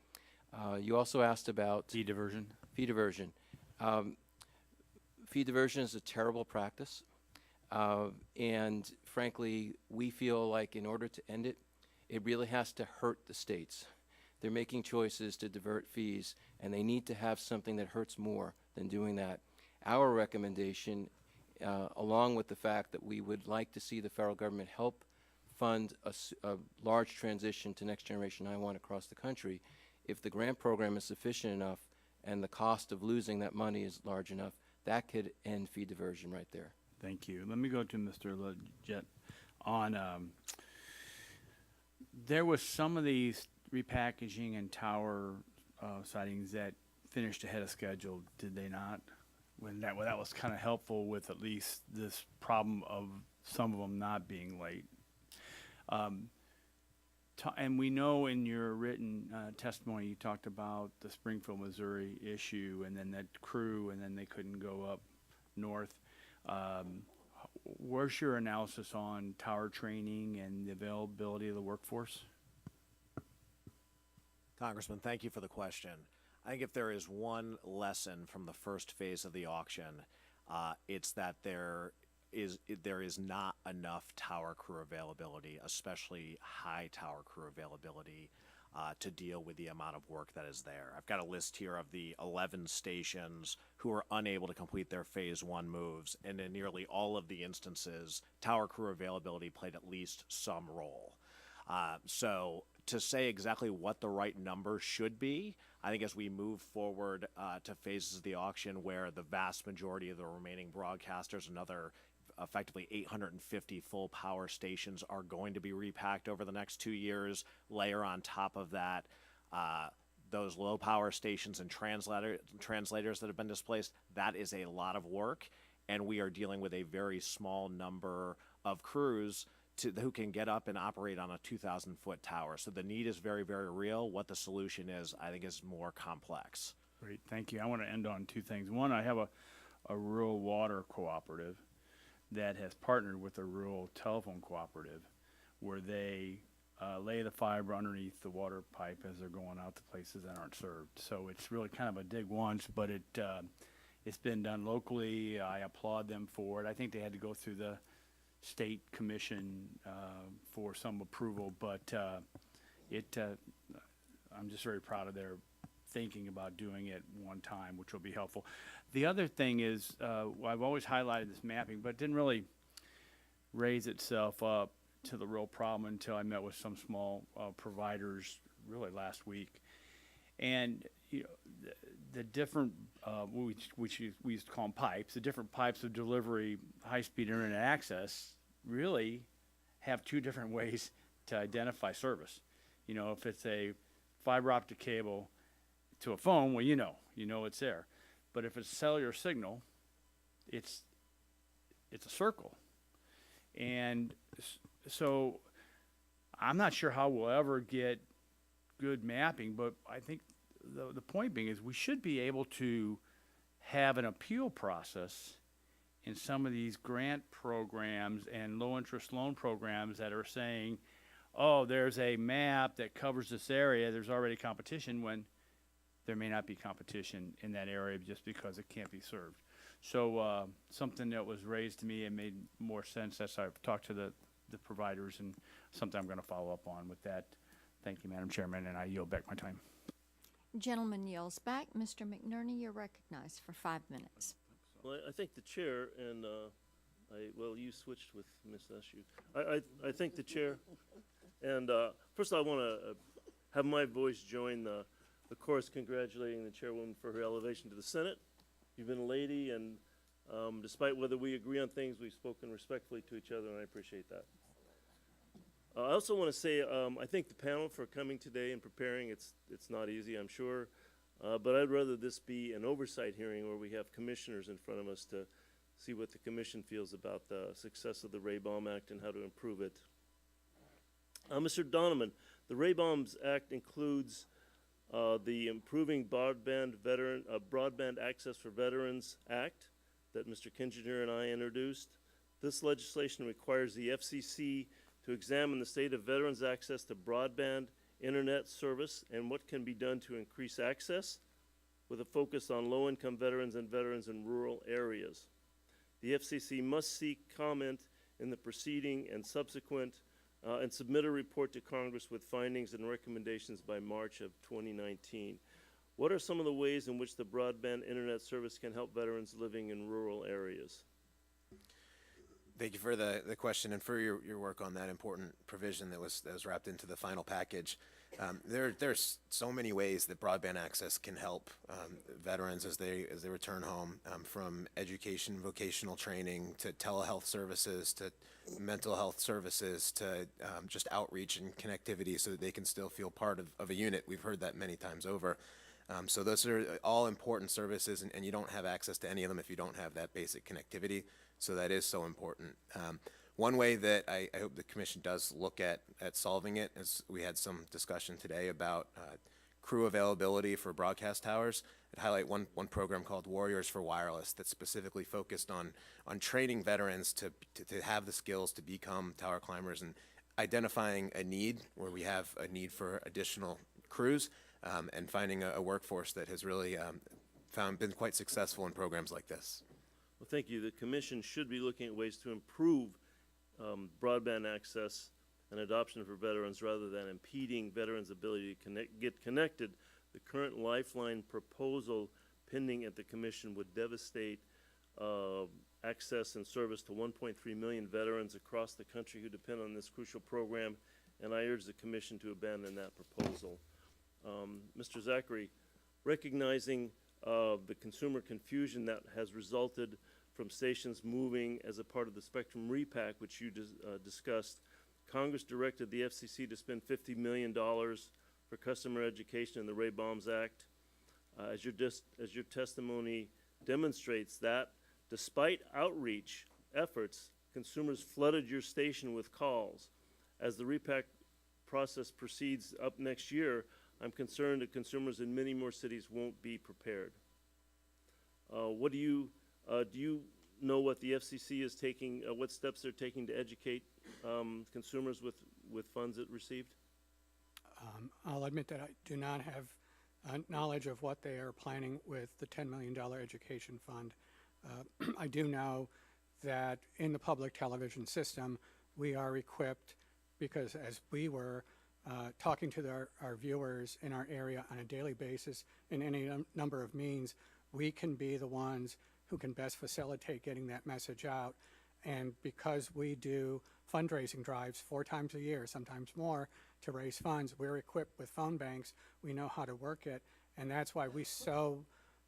You also asked about Fee diversion. Fee diversion. Fee diversion is a terrible practice, and frankly, we feel like in order to end it, it really has to hurt the states. They're making choices to divert fees, and they need to have something that hurts more than doing that. Our recommendation along with the fact that we would like to see the federal government help fund a large transition to next generation 911 across the country, if the grant program is sufficient enough and the cost of losing that money is large enough, that could end fee diversion right there. Thank you. Let me go to Mr. Leggett on, there was some of these repackaging and tower sightings that finished ahead of schedule, did they not? That was kind of helpful with at least this problem of some of them not being late. And we know in your written testimony you talked about the Springfield, Missouri issue, and then that crew, and then they couldn't go up north. Where's your analysis on tower training and the availability of the workforce? Congressman, thank you for the question. I think if there is one lesson from the first phase of the auction, it's that there is not enough tower crew availability, especially high tower crew availability, to deal with the amount of work that is there. I've got a list here of the 11 stations who are unable to complete their phase one moves, and in nearly all of the instances, tower crew availability played at least some role. So to say exactly what the right number should be, I think as we move forward to phases of the auction where the vast majority of the remaining broadcasters, another effectively 850 full power stations, are going to be repacked over the next 2 years, layer on top of that those low power stations and translators that have been displaced, that is a lot of work, and we are dealing with a very small number of crews who can get up and operate on a 2,000-foot tower. So the need is very, very real. What the solution is, I think, is more complex. Great, thank you. I want to end on two things. One, I have a rural water cooperative that has partnered with a rural telephone cooperative where they lay the fiber underneath the water pipe as they're going out to places that aren't served. So it's really kind of a dig once, but it's been done locally. I applaud them for it. I think they had to go through the state commission for some approval, but I'm just very proud of their thinking about doing it one time, which will be helpful. The other thing is, I've always highlighted this mapping, but it didn't really raise itself up to the real problem until I met with some small providers really last week. And you know, the different, which we used to call them pipes, the different pipes of delivery, high-speed internet access really have two different ways to identify service. You know, if it's a fiber optic cable to a phone, well, you know it's there. But if it's a cellular signal, it's a circle. And so I'm not sure how we'll ever get good mapping, but I think the point being is we should be able to have an appeal process in some of these grant programs and low interest loan programs that are saying, oh, there's a map that covers this area, there's already competition, when there may not be competition in that area just because it can't be served. So something that was raised to me and made more sense as I've talked to the providers, and something I'm going to follow up on with that. Thank you, Madam Chairman, and I yield back my time. Gentleman yields back. Mr. McNerney, you're recognized for 5 minutes. Well, I think the chair and well, you switched with Ms. Eshu. I think the chair and first I want to have my voice join the chorus congratulating the chairwoman for her elevation to the Senate. You've been a lady, and despite whether we agree on things, we've spoken respectfully to each other, and I appreciate that. I also want to say I thank the panel for coming today and preparing. It's not easy, I'm sure, but I'd rather this be an oversight hearing where we have commissioners in front of us to see what the commission feels about the success of the Rayburn Act and how to improve it. Mr. Donovan, the Rayburn Act includes the Improving Broadband Access for Veterans Act that Mr. Kinzinger and I introduced. This legislation requires the FCC to examine the state of veterans' access to broadband internet service and what can be done to increase access, with a focus on low-income veterans and veterans in rural areas. The FCC must seek comment in the proceeding and subsequent and submit a report to Congress with findings and recommendations by March of 2019. What are some of the ways in which the broadband internet service can help veterans living in rural areas? Thank you for the question and for your work on that important provision that was wrapped into the final package. There's so many ways that broadband access can help veterans as they return home, from education, vocational training, to telehealth services, to mental health services, to just outreach and connectivity so that they can still feel part of a unit. We've heard that many times over. So those are all important services, and you don't have access to any of them if you don't have that basic connectivity. So that is so important. One way that I hope the Commission does look at solving it is we had some discussion today about crew availability for broadcast towers. I'd highlight one program called Warriors for Wireless that's specifically focused on training veterans to have the skills to become tower climbers and identifying a need where we have a need for additional crews, and finding a workforce that has really been quite successful in programs like this. Well, thank you. The Commission should be looking at ways to improve broadband access and adoption for veterans rather than impeding veterans' ability to get connected. The current Lifeline proposal pending at the Commission would devastate access and service to 1.3 million veterans across the country who depend on this crucial program, and I urge the Commission to abandon that proposal. Mr. Zachary, recognizing the consumer confusion that has resulted from stations moving as a part of the spectrum repack, which you discussed, Congress directed the FCC to spend $50 million for customer education in the Rayburn House Act. As your testimony demonstrates, that despite outreach efforts, consumers flooded your station with calls. As the repack process proceeds up next year, I'm concerned that consumers in many more cities won't be prepared. Do you know what the FCC is taking, what steps they're taking to educate consumers with funds it received? I'll admit that I do not have knowledge of what they are planning with the $10 million education fund. I do know that in the public television system, we are equipped, because as we were talking to our viewers in our area on a daily basis in any number of means, we can be the ones who can best facilitate getting that message out. And because we do fundraising drives 4 times a year, sometimes more, to raise funds, we're equipped with phone banks. We know how to work it, and that's why we so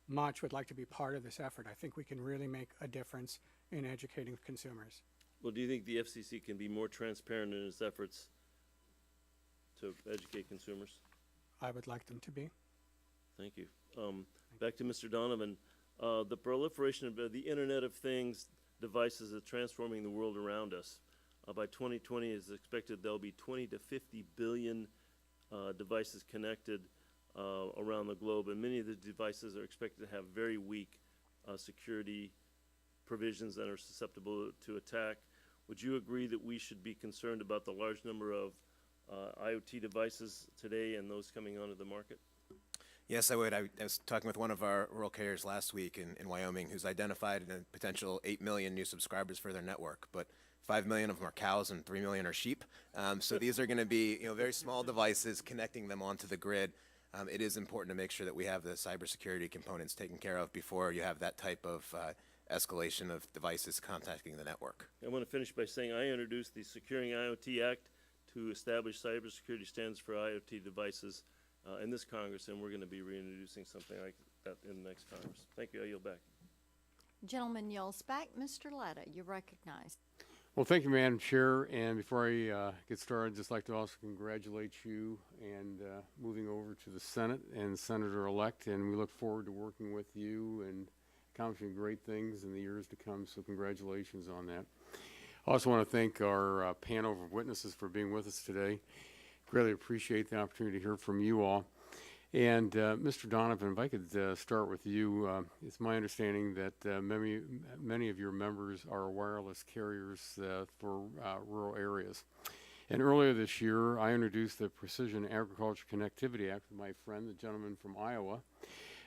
much would like to be part of this effort. I think we can really make a difference in educating consumers. Well, do you think the FCC can be more transparent in its efforts to educate consumers? I would like them to be. Thank you. Back to Mr. Donovan. The proliferation of the Internet of Things devices is transforming the world around us. By 2020, it's expected there'll be 20 to 50 billion devices connected around the globe, and many of the devices are expected to have very weak security provisions that are susceptible to attack. Would you agree that we should be concerned about the large number of IoT devices today and those coming onto the market? Yes, I would. I was talking with one of our rural carriers last week in Wyoming who's identified a potential 8 million new subscribers for their network, but 5 million of them are cows and 3 million are sheep. So these are going to be very small devices connecting them onto the grid. It is important to make sure that we have the cybersecurity components taken care of before you have that type of escalation of devices contacting the network. I want to finish by saying I introduced the Securing IoT Act to establish cybersecurity standards for IoT devices in this Congress, and we're going to be reintroducing something like that in the next Congress. Thank you. I yield back. Gentleman yields back. Mr. Letta, you're recognized. Well, thank you, Madam Chair. And before I get started, I'd just like to also congratulate you and moving over to the Senate and Senator-elect. And we look forward to working with you and accomplishing great things in the years to come. So congratulations on that. I also want to thank our panel of witnesses for being with us today. Greatly appreciate the opportunity to hear from you all. And Mr. Donovan, if I could start with you, it's my understanding that many of your members are wireless carriers for rural areas. And earlier this year, I introduced the Precision Agriculture Connectivity Act with my friend, the gentleman from Iowa,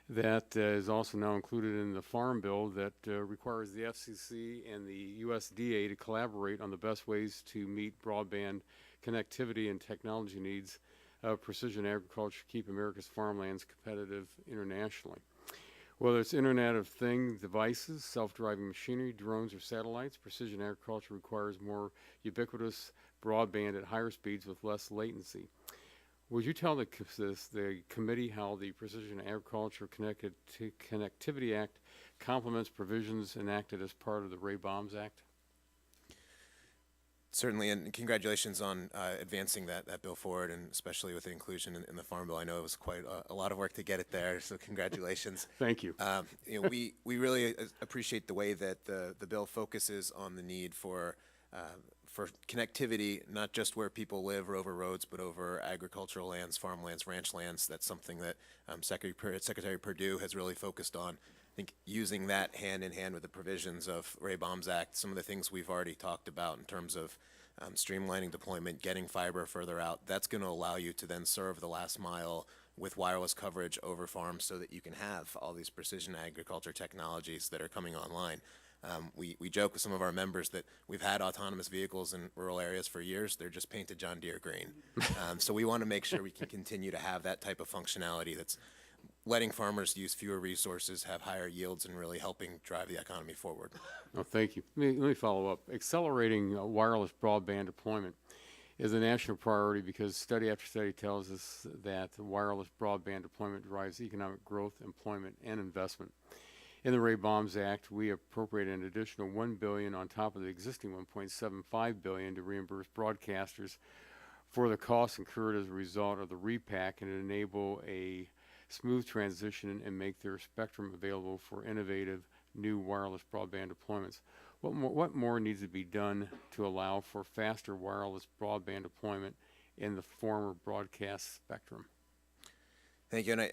that is also now included in the Farm Bill that requires the FCC and the USDA to collaborate on the best ways to meet broadband connectivity and technology needs of precision agriculture to keep America's farmlands competitive internationally. Whether it's Internet of Things devices, self-driving machinery, drones, or satellites, precision agriculture requires more ubiquitous broadband at higher speeds with less latency. Would you tell the committee how the Precision Agriculture Connectivity Act complements provisions enacted as part of the Ray-Baum'S Act? Certainly, and congratulations on advancing that bill forward, and especially with the inclusion in the Farm Bill. I know it was quite a lot of work to get it there, so congratulations. Thank you. We really appreciate the way that the bill focuses on the need for connectivity, not just where people live or over roads, but over agricultural lands, farmlands, ranch lands. That's something that Secretary Perdue has really focused on. I think using that hand in hand with the provisions of Ray-Baum'S Act, some of the things we've already talked about in terms of streamlining deployment, getting fiber further out, that's going to allow you to then serve the last mile with wireless coverage over farms so that you can have all these precision agriculture technologies that are coming online. We joke with some of our members that we've had autonomous vehicles in rural areas for years. They're just painted John Deere green. So we want to make sure we can continue to have that type of functionality that's letting farmers use fewer resources, have higher yields, and really helping drive the economy forward. Oh, thank you. Let me follow up. Accelerating wireless broadband deployment is a national priority because study after study tells us that wireless broadband deployment drives economic growth, employment, and investment. In the Ray-Baum'S Act, we appropriated an additional $1 billion on top of the existing $1.75 billion to reimburse broadcasters for the costs incurred as a result of the repack and enable a smooth transition and make their spectrum available for innovative new wireless broadband deployments. What more needs to be done to allow for faster wireless broadband deployment in the former broadcast spectrum? Thank you, and I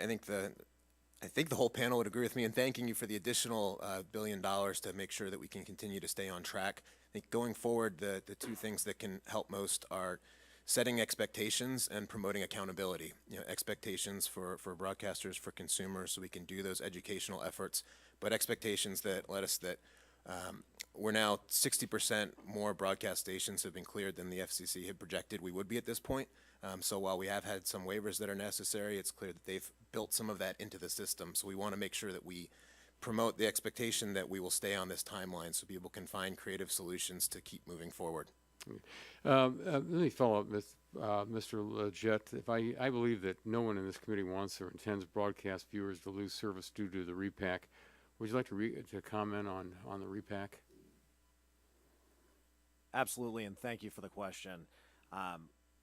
think the whole panel would agree with me in thanking you for the additional $1 billion to make sure that we can continue to stay on track. I think going forward, the two things that can help most are setting expectations and promoting accountability. Expectations for broadcasters, for consumers, so we can do those educational efforts, but expectations that let us that we're now 60% more broadcast stations have been cleared than the FCC had projected we would be at this point. So while we have had some waivers that are necessary, it's clear that they've built some of that into the system. So we want to make sure that we promote the expectation that we will stay on this timeline so people can find creative solutions to keep moving forward. Let me follow up with Mr. Leggett. I believe that no one in this committee wants or intends broadcast viewers to lose service due to the repack. Would you like to comment on the repack? Absolutely, and thank you for the question.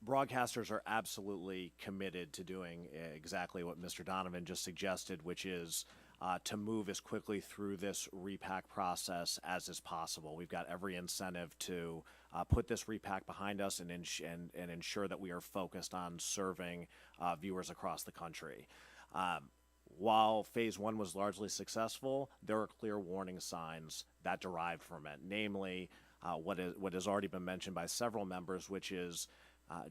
Broadcasters are absolutely committed to doing exactly what Mr. Donovan just suggested, which is to move as quickly through this repack process as is possible. We've got every incentive to put this repack behind us and ensure that we are focused on serving viewers across the country. While phase one was largely successful, there are clear warning signs that derived from it, namely what has already been mentioned by several members, which is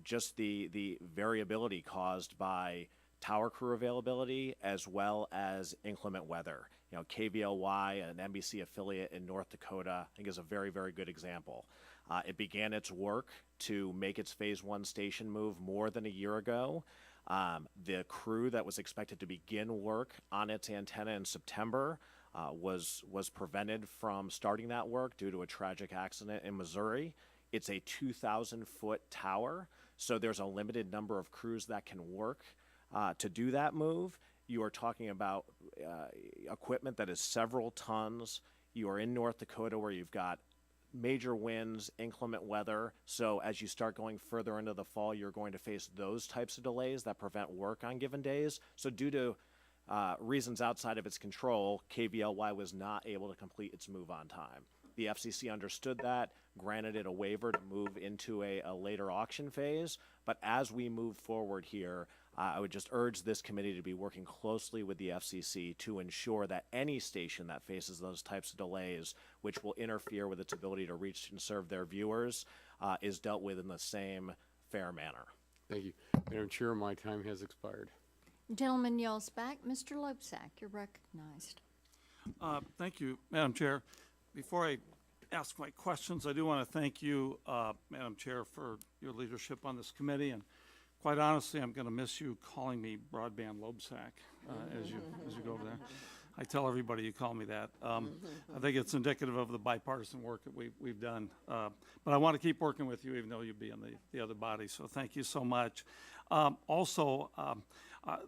just the variability caused by tower crew availability as well as inclement weather. KVLY, an NBC affiliate in North Dakota, I think is a very, very good example. It began its work to make its phase one station move more than a year ago. The crew that was expected to begin work on its antenna in September was prevented from starting that work due to a tragic accident in Missouri. It's a 2,000-foot tower, so there's a limited number of crews that can work to do that move. You are talking about equipment that is several tons. You are in North Dakota where you've got major winds, inclement weather. So as you start going further into the fall, you're going to face those types of delays that prevent work on given days. So due to reasons outside of its control, KVLY was not able to complete its move on time. The FCC understood that, granted it a waiver to move into a later auction phase. But as we move forward here, I would just urge this committee to be working closely with the FCC to ensure that any station that faces those types of delays, which will interfere with its ability to reach and serve their viewers, is dealt with in the same fair manner. Thank you. Madam Chair, my time has expired. Gentleman yells back. Mr. Loebsack, you're recognized. Thank you, Madam Chair. Before I ask my questions, I do want to thank you, Madam Chair, for your leadership on this committee. And quite honestly, I'm going to miss you calling me Broadband Loebsack as you go over there. I tell everybody you call me that. I think it's indicative of the bipartisan work that we've done. But I want to keep working with you, even though you'll be in the other body. So thank you so much.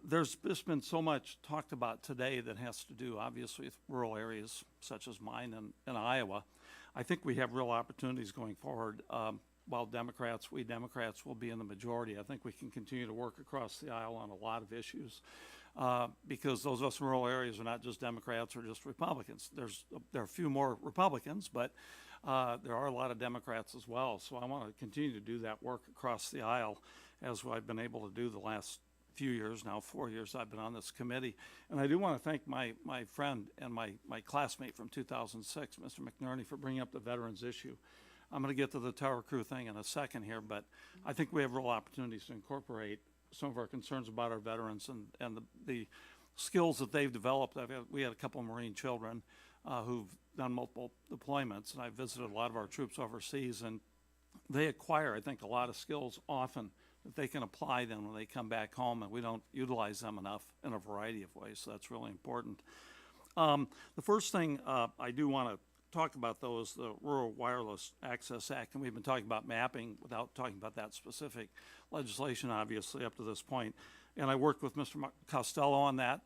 There's just been so much talked about today that has to do, obviously, with rural areas such as mine in Iowa. I think we have real opportunities going forward. While we Democrats will be in the majority, I think we can continue to work across the aisle on a lot of issues. Because those of us in rural areas are not just Democrats or just Republicans. There are a few more Republicans, but there are a lot of Democrats as well. So I want to continue to do that work across the aisle, as I've been able to do the last few years, now 4 years I've been on this committee. And I do want to thank my friend and my classmate from 2006, Mr. McNerney, for bringing up the veterans issue. I'm going to get to the tower crew thing in a second here, but I think we have real opportunities to incorporate some of our concerns about our veterans and the skills that they've developed. We had a couple of Marine children who've done multiple deployments, and I visited a lot of our troops overseas, and they acquire, I think, a lot of skills often that they can apply them when they come back home, and we don't utilize them enough in a variety of ways, so that's really important. The first thing I do want to talk about, though, is the Rural Wireless Access Act, and we've been talking about mapping without talking about that specific legislation, obviously, up to this point. And I worked with Mr. Costello on that.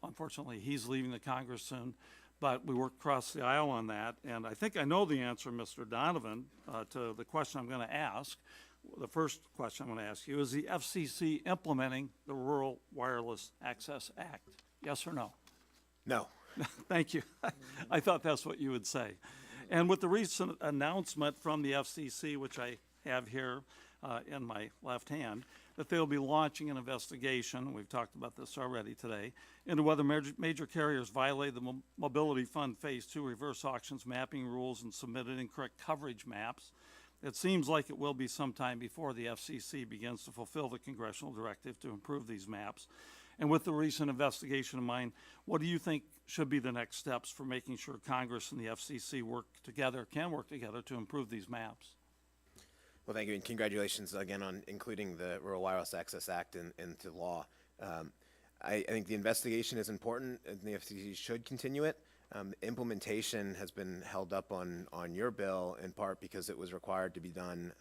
Unfortunately, he's leaving the Congress soon, but we worked across the aisle on that. And I think I know the answer, Mr. Donovan, to the question I'm going to ask. The first question I'm going to ask you, is the FCC implementing the Rural Wireless Access Act? Yes or no? No. Thank you. I thought that's what you would say. And with the recent announcement from the FCC, which I have here in my left hand, that they'll be launching an investigation, we've talked about this already today, into whether major carriers violated the Mobility Fund Phase 2 reverse auctions mapping rules and submitted incorrect coverage maps. It seems like it will be some time before the FCC begins to fulfill the congressional directive to improve these maps. And with the recent investigation in mind, what do you think should be the next steps for making sure Congress and the FCC can work together to improve these maps? Well, thank you, and congratulations again on including the Rural Wireless Access Act into law. I think the investigation is important, and the FCC should continue it. Implementation has been held up on your bill in part because it was required to be done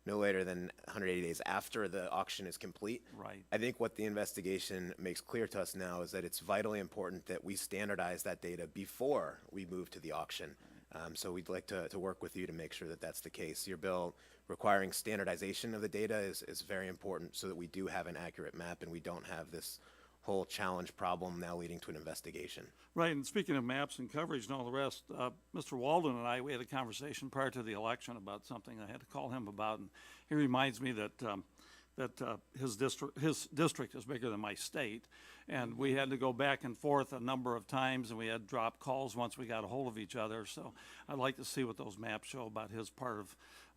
no later than 180 days after the auction is complete. Right. I think what the investigation makes clear to us now is that it's vitally important that we standardize that data before we move to the auction. So we'd like to work with you to make sure that that's the case. Your bill requiring standardization of the data is very important so that we do have an accurate map and we don't have this whole challenge problem now leading to an investigation. Right, and speaking of maps and coverage and all the rest, Mr. Walden and I, we had a conversation prior to the election about something I had to call him about, and he reminds me that his district is bigger than my state, and we had to go back and forth a number of times, and we had dropped calls once we got a hold of each other. So I'd like to see what those maps show about his part of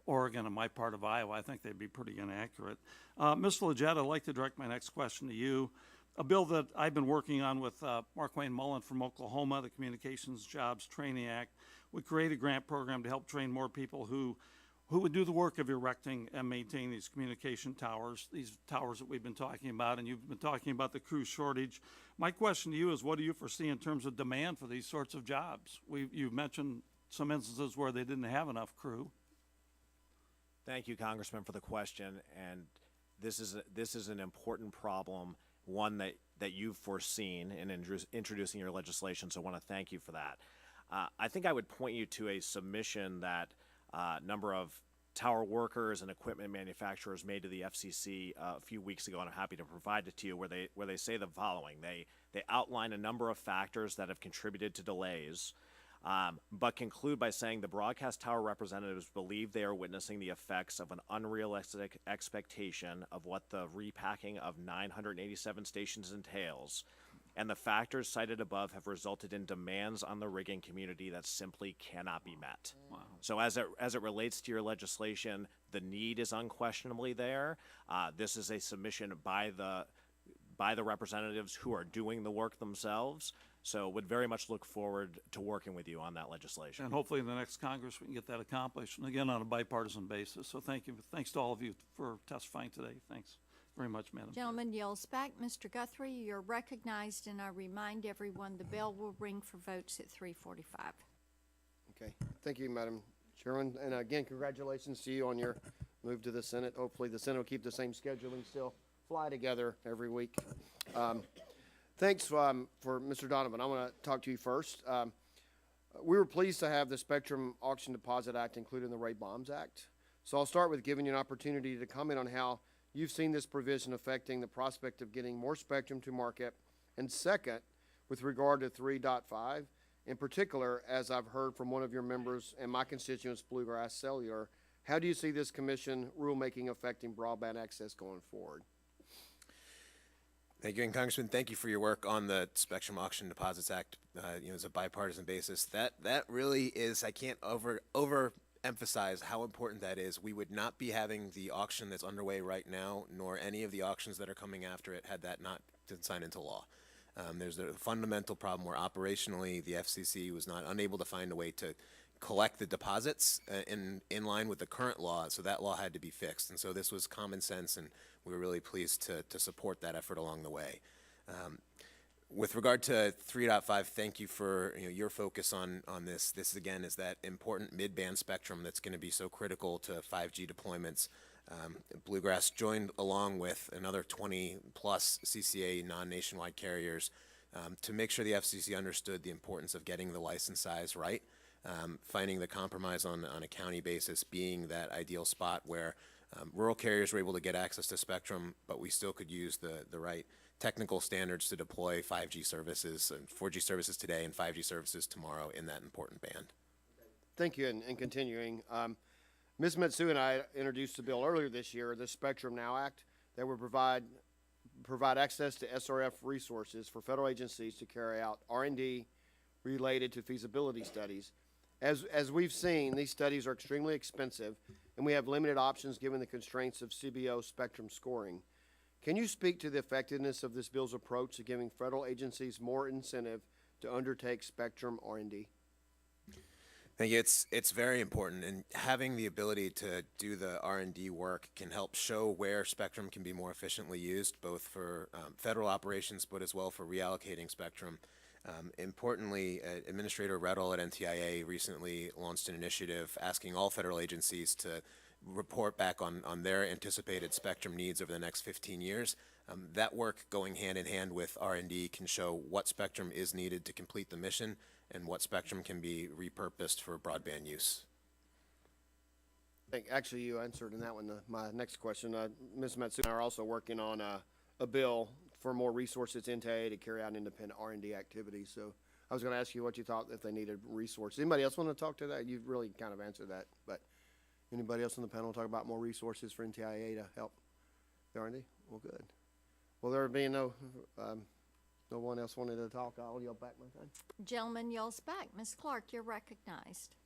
Oregon and my part of Iowa. I think they'd be pretty inaccurate. Mr. Leggett, I'd like to direct my next question to you. A bill that I've been working on with Mark Wayne Mullen from Oklahoma, the Communications Jobs Training Act, would create a grant program to help train more people who would do the work of erecting and maintaining these communication towers, these towers that we've been talking about, and you've been talking about the crew shortage. My question to you is, what do you foresee in terms of demand for these sorts of jobs? You've mentioned some instances where they didn't have enough crew. Thank you, Congressman, for the question, and this is an important problem, one that you've foreseen in introducing your legislation, so I want to thank you for that. I think I would point you to a submission that a number of tower workers and equipment manufacturers made to the FCC a few weeks ago, and I'm happy to provide it to you, where they say the following. They outline a number of factors that have contributed to delays, but conclude by saying the broadcast tower representatives believe they are witnessing the effects of an unrealistic expectation of what the repacking of 987 stations entails, and the factors cited above have resulted in demands on the rigging community that simply cannot be met. Wow. So as it relates to your legislation, the need is unquestionably there. This is a submission by the representatives who are doing the work themselves. So would very much look forward to working with you on that legislation. And hopefully in the next Congress we can get that accomplished, and again on a bipartisan basis. So thank you. Thanks to all of you for testifying today. Thanks very much, Madam Chair. Gentleman yields back. Mr. Guthrie, you're recognized, and I remind everyone the bell will ring for votes at 3:45. Okay, thank you, Madam Chairman. And again, congratulations to you on your move to the Senate. Hopefully the Senate will keep the same schedule and still fly together every week. Thanks for Mr. Donovan. I want to talk to you first. We were pleased to have the Spectrum Auction Deposit Act included in the BAUM'S Act. So I'll start with giving you an opportunity to comment on how you've seen this provision affecting the prospect of getting more spectrum to market. And second, with regard to 3.5, in particular, as I've heard from one of your members and my constituents, Bluegrass Cellular, how do you see this commission rulemaking affecting broadband access going forward? Thank you, and Congressman, thank you for your work on the Spectrum Auction Deposits Act. As a bipartisan basis, that really is, I can't overemphasize how important that is. We would not be having the auction that's underway right now, nor any of the auctions that are coming after it, had that not been signed into law. There's a fundamental problem where operationally the FCC was not unable to find a way to collect the deposits in line with the current law, so that law had to be fixed. And so this was common sense, and we were really pleased to support that effort along the way. With regard to 3.5, thank you for your focus on this. This, again, is that important mid-band spectrum that's going to be so critical to 5G deployments. Bluegrass joined along with another 20-plus CCA non-nationwide carriers to make sure the FCC understood the importance of getting the license size right, finding the compromise on a county basis being that ideal spot where rural carriers were able to get access to spectrum, but we still could use the right technical standards to deploy 5G services, 4G services today and 5G services tomorrow in that important band. Thank you, and continuing. Ms. Metsu and I introduced a bill earlier this year, the Spectrum Now Act, that would provide access to SRF resources for federal agencies to carry out R&D related to feasibility studies. As we've seen, these studies are extremely expensive, and we have limited options given the constraints of CBO spectrum scoring. Can you speak to the effectiveness of this bill's approach to giving federal agencies more incentive to undertake spectrum R&D? Thank you. It's very important, and having the ability to do the R&D work can help show where spectrum can be more efficiently used, both for federal operations, but as well for reallocating spectrum. Importantly, Administrator Reddle at NTIA recently launched an initiative asking all federal agencies to report back on their anticipated spectrum needs over the next 15 years. That work, going hand in hand with R&D, can show what spectrum is needed to complete the mission and what spectrum can be repurposed for broadband use. Actually, you answered in that one my next question. Ms. Metsu and I are also working on a bill for more resources in NTIA to carry out independent R&D activities. So I was going to ask you what you thought if they needed resources. Anybody else want to talk to that? You've really kind of answered that, but anybody else on the panel talk about more resources for NTIA to help the R&D? Well, good. Well, there being no one else wanted to talk, I'll yield back my time. Gentleman yields back. Ms. Clark, you're recognized.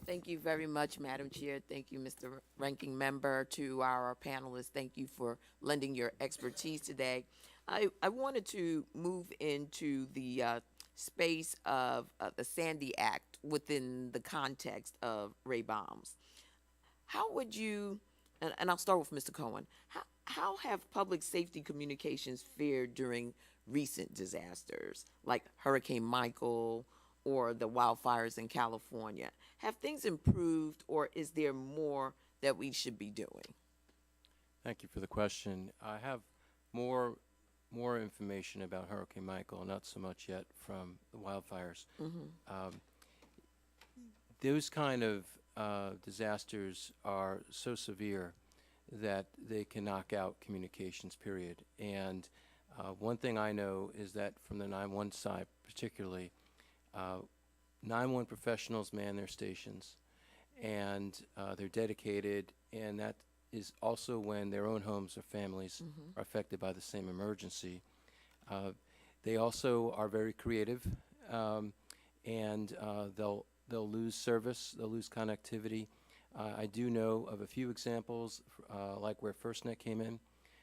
Thank you very much, Madam Chair. Thank you, Mr. Ranking Member. To our panelists, thank you for lending your expertise today. I wanted to move into the space of the Sandy Act within the context of Ray Baum's. How would you, and I'll start with Mr. Cohen, how have public safety communications fared during recent disasters like Hurricane Michael or the wildfires in California? Have things improved, or is there more that we should be doing? Thank you for the question. I have more information about Hurricane Michael, not so much yet from the wildfires. Those kind of disasters are so severe that they can knock out communications, period. And one thing I know is that from the 911 side particularly, 911 professionals man their stations, and they're dedicated, and that is also when their own homes or families are affected by the same emergency. They also are very creative, and they'll lose service, they'll lose connectivity. I do know of a few examples, like where Firstnet came in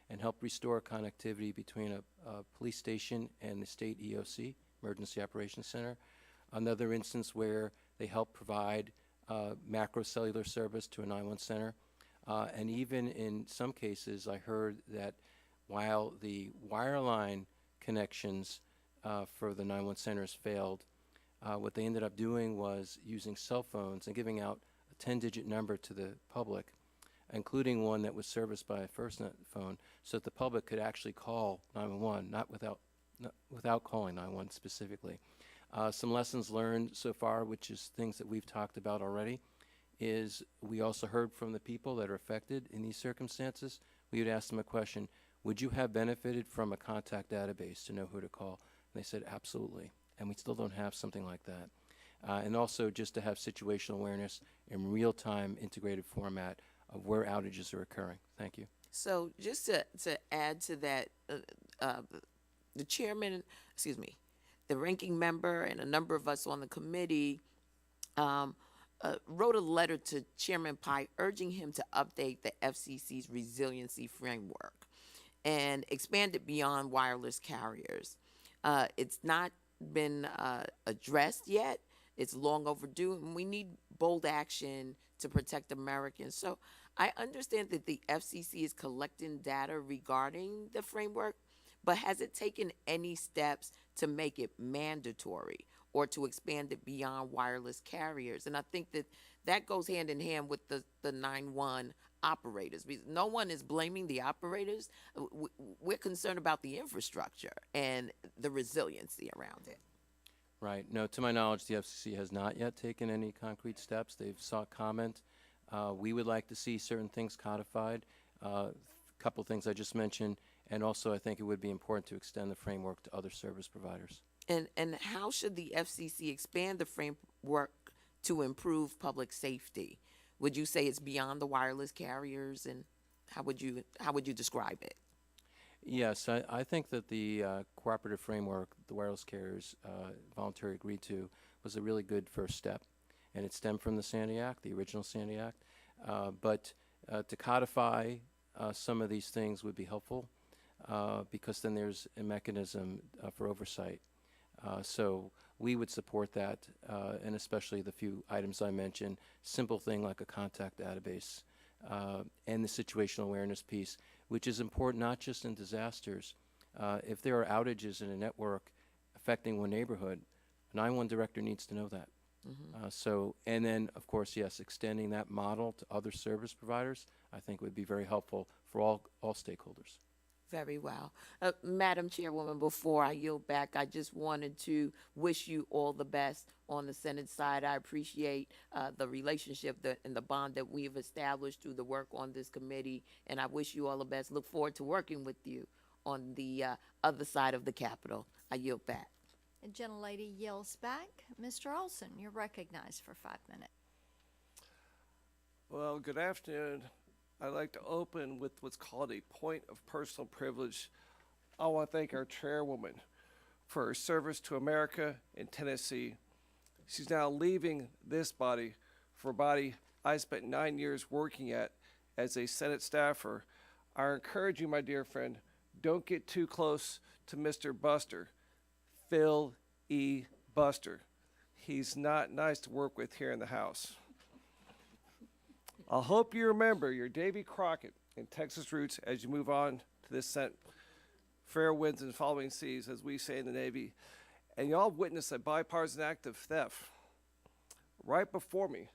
and helped restore connectivity between a police station and the state EOC, Emergency Operations Center. Another instance where they helped provide macro cellular service to a 911 center. And even in some cases, I heard that while the wireline connections for the 911 centers failed, what they ended up doing was using cell phones and giving out a 10-digit number to the public, including one that was serviced by a Firstnet phone, so that the public could actually call 911, not without calling 911 specifically. Some lessons learned so far, which is things that we've talked about already, is we also heard from the people that are affected in these circumstances. We would ask them a question: would you have benefited from a contact database to know who to call? And they said absolutely, and we still don't have something like that. And also just to have situational awareness in real-time integrated format of where outages are occurring. Thank you. So just to add to that, the chairman, excuse me, the ranking member and a number of us on the committee wrote a letter to Chairman Pike urging him to update the FCC's resiliency framework and expand it beyond wireless carriers. It's not been addressed yet. It's long overdue, and we need bold action to protect Americans. So I understand that the FCC is collecting data regarding the framework, but has it taken any steps to make it mandatory or to expand it beyond wireless carriers? And I think that goes hand in hand with the 911 operators. Because no one is blaming the operators. We're concerned about the infrastructure and the resiliency around it. Right. No, to my knowledge, the FCC has not yet taken any concrete steps. They've sought comment. We would like to see certain things codified, a couple things I just mentioned, and also I think it would be important to extend the framework to other service providers. And how should the FCC expand the framework to improve public safety? Would you say it's beyond the wireless carriers, and how would you describe it? Yes, I think that the cooperative framework the wireless carriers voluntarily agreed to was a really good first step, and it stemmed from the Sandy Act, the original Sandy Act. But to codify some of these things would be helpful because then there's a mechanism for oversight. So we would support that, and especially the few items I mentioned, simple thing like a contact database and the situational awareness piece, which is important not just in disasters. If there are outages in a network affecting one neighborhood, a 911 director needs to know that. So, and then, of course, yes, extending that model to other service providers, I think would be very helpful for all stakeholders. Very well. Madam Chairwoman, before I yield back, I just wanted to wish you all the best on the Senate side. I appreciate the relationship and the bond that we have established through the work on this committee, and I wish you all the best. Look forward to working with you on the other side of the Capitol. I yield back. The gentlelady yields back. Mr. Olson, you're recognized for 5 minutes. Well, good afternoon. I'd like to open with what's called a point of personal privilege. I want to thank our chairwoman for her service to America in Tennessee. She's now leaving this body for a body I spent 9 years working at as a Senate staffer. I encourage you, my dear friend, don't get too close to Mr. Buster, Phil E. Buster. He's not nice to work with here in the House. I hope you remember your Davy Crockett and Texas roots as you move on to this Senate. Fair winds and following seas, as we say in the Navy. And y'all witnessed a bipartisan act of theft. Right before me,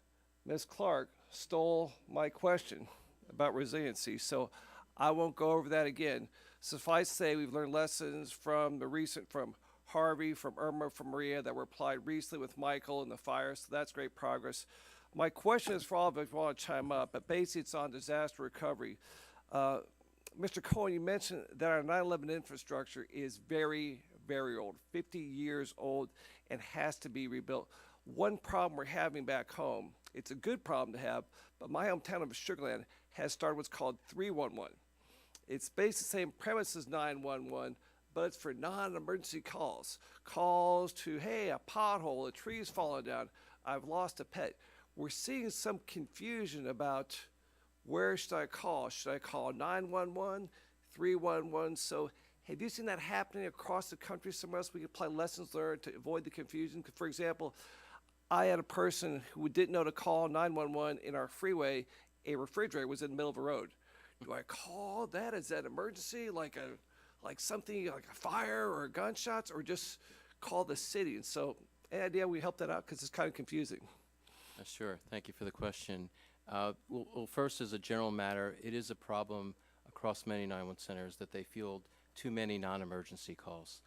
Ms. Clark stole my question about resiliency, so I won't go over that again. Suffice to say, we've learned lessons from from Harvey, from Irma, from Maria that were applied recently with Michael and the fire, so that's great progress. My question is for all of you if you want to chime up, but basically it's on disaster recovery. Mr. Cohen, you mentioned that our 9/11 infrastructure is very, very old, 50 years old, and has to be rebuilt. One problem we're having back home, it's a good problem to have, but my hometown of Sugarland has started what's called 311. It's basically the same premise as 911, but it's for non-emergency calls. Calls to, hey, a pothole, a tree's falling down, I've lost a pet. We're seeing some confusion about where should I call? Should I call 911, 311? So have you seen that happening across the country somewhere else? We can apply lessons learned to avoid the confusion. For example, I had a person who didn't know to call 911 in our freeway, a refrigerator was in the middle of a road. Do I call that? Is that emergency, like something like a fire or gunshots, or just call the city? And so, any idea we help that out because it's kind of confusing. Sure. Thank you for the question. Well, first, as a general matter, it is a problem across many 911 centers that they field too many non-emergency calls.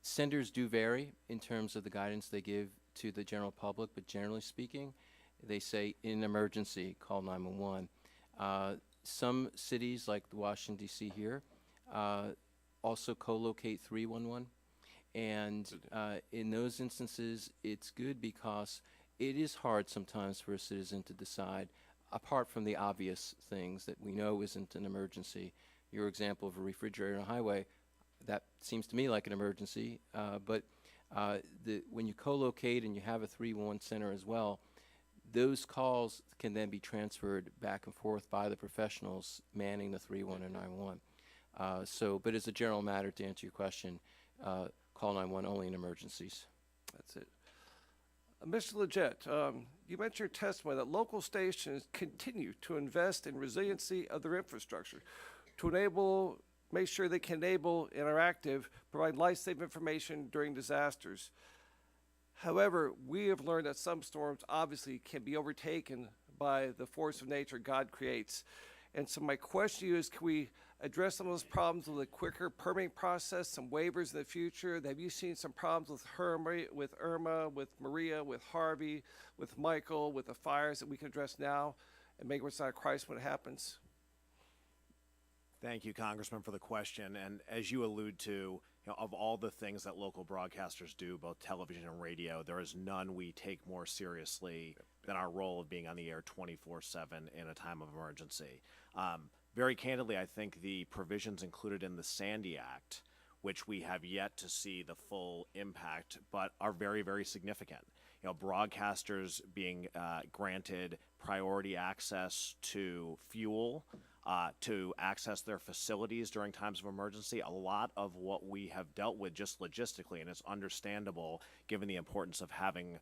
Centers do vary in terms of the guidance they give to the general public, but generally speaking, they say in emergency, call 911. Some cities, like Washington, D.C. here, also co-locate 311. And in those instances, it's good because it is hard sometimes for a citizen to decide, apart from the obvious things that we know isn't an emergency. Your example of a refrigerator on a highway, that seems to me like an emergency. But when you co-locate and you have a 311 center as well, those calls can then be transferred back and forth by the professionals manning the 311 and 911. But as a general matter, to answer your question, call 911 only in emergencies. That's it. Mr. Leggett, you mentioned your testimony that local stations continue to invest in resiliency of their infrastructure to make sure they can enable interactive, provide life-saving information during disasters. However, we have learned that some storms obviously can be overtaken by the force of nature God creates. And so my question to you is, can we address some of those problems with a quicker permitting process, some waivers in the future? Have you seen some problems with Irma, with Maria, with Harvey, with Michael, with the fires that we can address now and make sure it's not a crisis when it happens? Thank you, Congressman, for the question. And as you allude to, of all the things that local broadcasters do, both television and radio, there is none we take more seriously than our role of being on the air 24/7 in a time of emergency. Very candidly, I think the provisions included in the Sandy Act, which we have yet to see the full impact, but are very, very significant. Broadcasters being granted priority access to fuel, to access their facilities during times of emergency. A lot of what we have dealt with just logistically, and it's understandable given the importance of having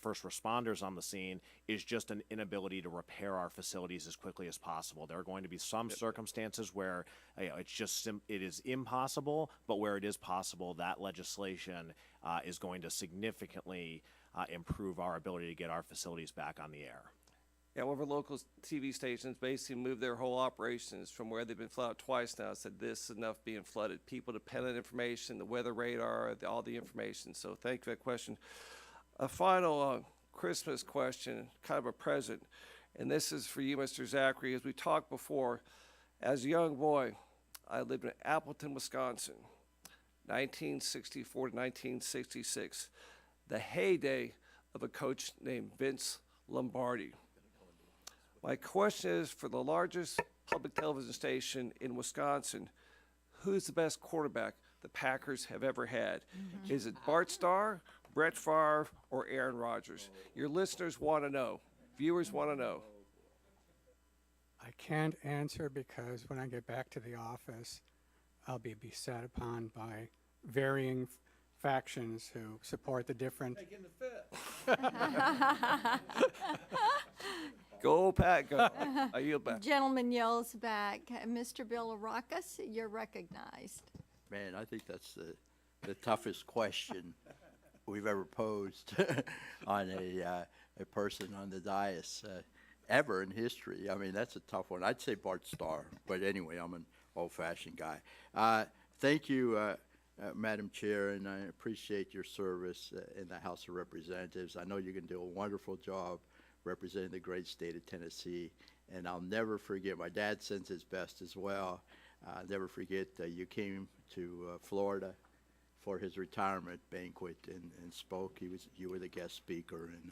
first responders on the scene, is just an inability to repair our facilities as quickly as possible. There are going to be some circumstances where it is impossible, but where it is possible, that legislation is going to significantly improve our ability to get our facilities back on the air. Yeah, one of our local TV stations basically moved their whole operations from where they've been flooded twice now. Said this is enough being flooded. People depend on information, the weather radar, all the information. So thank you for that question. A final Christmas question, kind of a present, and this is for you, Mr. Zachary. As we talked before, as a young boy, I lived in Appleton, Wisconsin, 1964 to 1966, the heyday of a coach named Vince Lombardi. My question is, for the largest public television station in Wisconsin, who's the best quarterback the Packers have ever had? Is it Bart Starr, Brett Favre, or Aaron Rodgers? Your listeners want to know. Viewers want to know. I can't answer because when I get back to the office, I'll be beset upon by varying factions who support the different. Go, Pat, go. I yield back. Gentleman yells back. Mr. Billaracus, you're recognized. Man, I think that's the toughest question we've ever posed on a person on the dais ever in history. I mean, that's a tough one. I'd say Bart Starr, but anyway, I'm an old-fashioned guy. Thank you, Madam Chair, and I appreciate your service in the House of Representatives. I know you're going to do a wonderful job representing the great state of Tennessee, and I'll never forget, my dad sends his best as well. I'll never forget you came to Florida for his retirement banquet and spoke. You were the guest speaker, and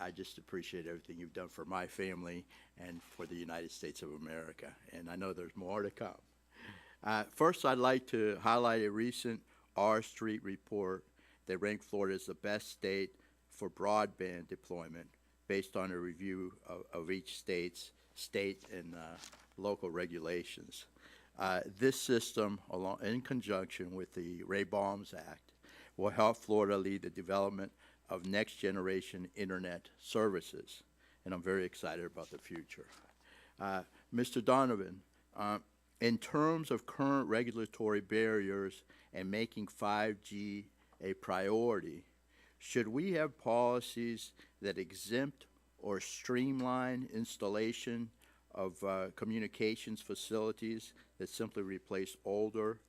I just appreciate everything you've done for my family and for the United States of America, and I know there's more to come. First, I'd like to highlight a recent R Street report that ranked Florida as the best state for broadband deployment based on a review of each state and local regulations. This system, in conjunction with the BAUM'S Act, will help Florida lead the development of next-generation internet services. and I'm very excited about the future. Mr. Donovan, in terms of current regulatory barriers and making 5G a priority, should we have policies that exempt or streamline installation of communications facilities that simply replace older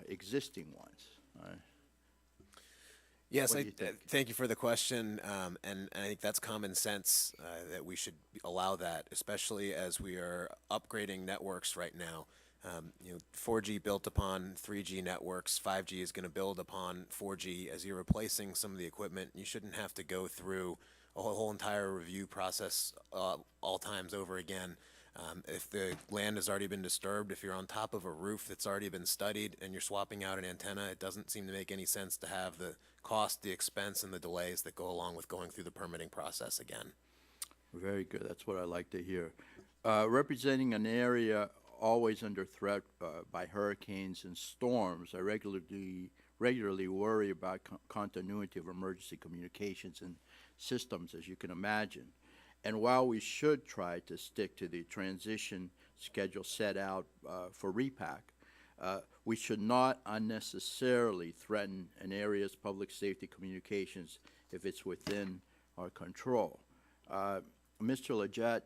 existing ones? Yes, What do you think? thank you for the question, and I think that's common sense that we should allow that, especially as we are upgrading networks right now. 4G built upon 3G networks, 5G is going to build upon 4G. As you're replacing some of the equipment, you shouldn't have to go through a whole entire review process all times over again. If the land has already been disturbed, if you're on top of a roof that's already been studied and you're swapping out an antenna, it doesn't seem to make any sense to have the cost, the expense, and the delays that go along with going through the permitting process again. Very good. That's what I like to hear. Representing an area always under threat by hurricanes and storms, I regularly worry about continuity of emergency communications and systems, as you can imagine. And while we should try to stick to the transition schedule set out for repack, we should not unnecessarily threaten an area's public safety communications if it's within our control. Mr. Leggett,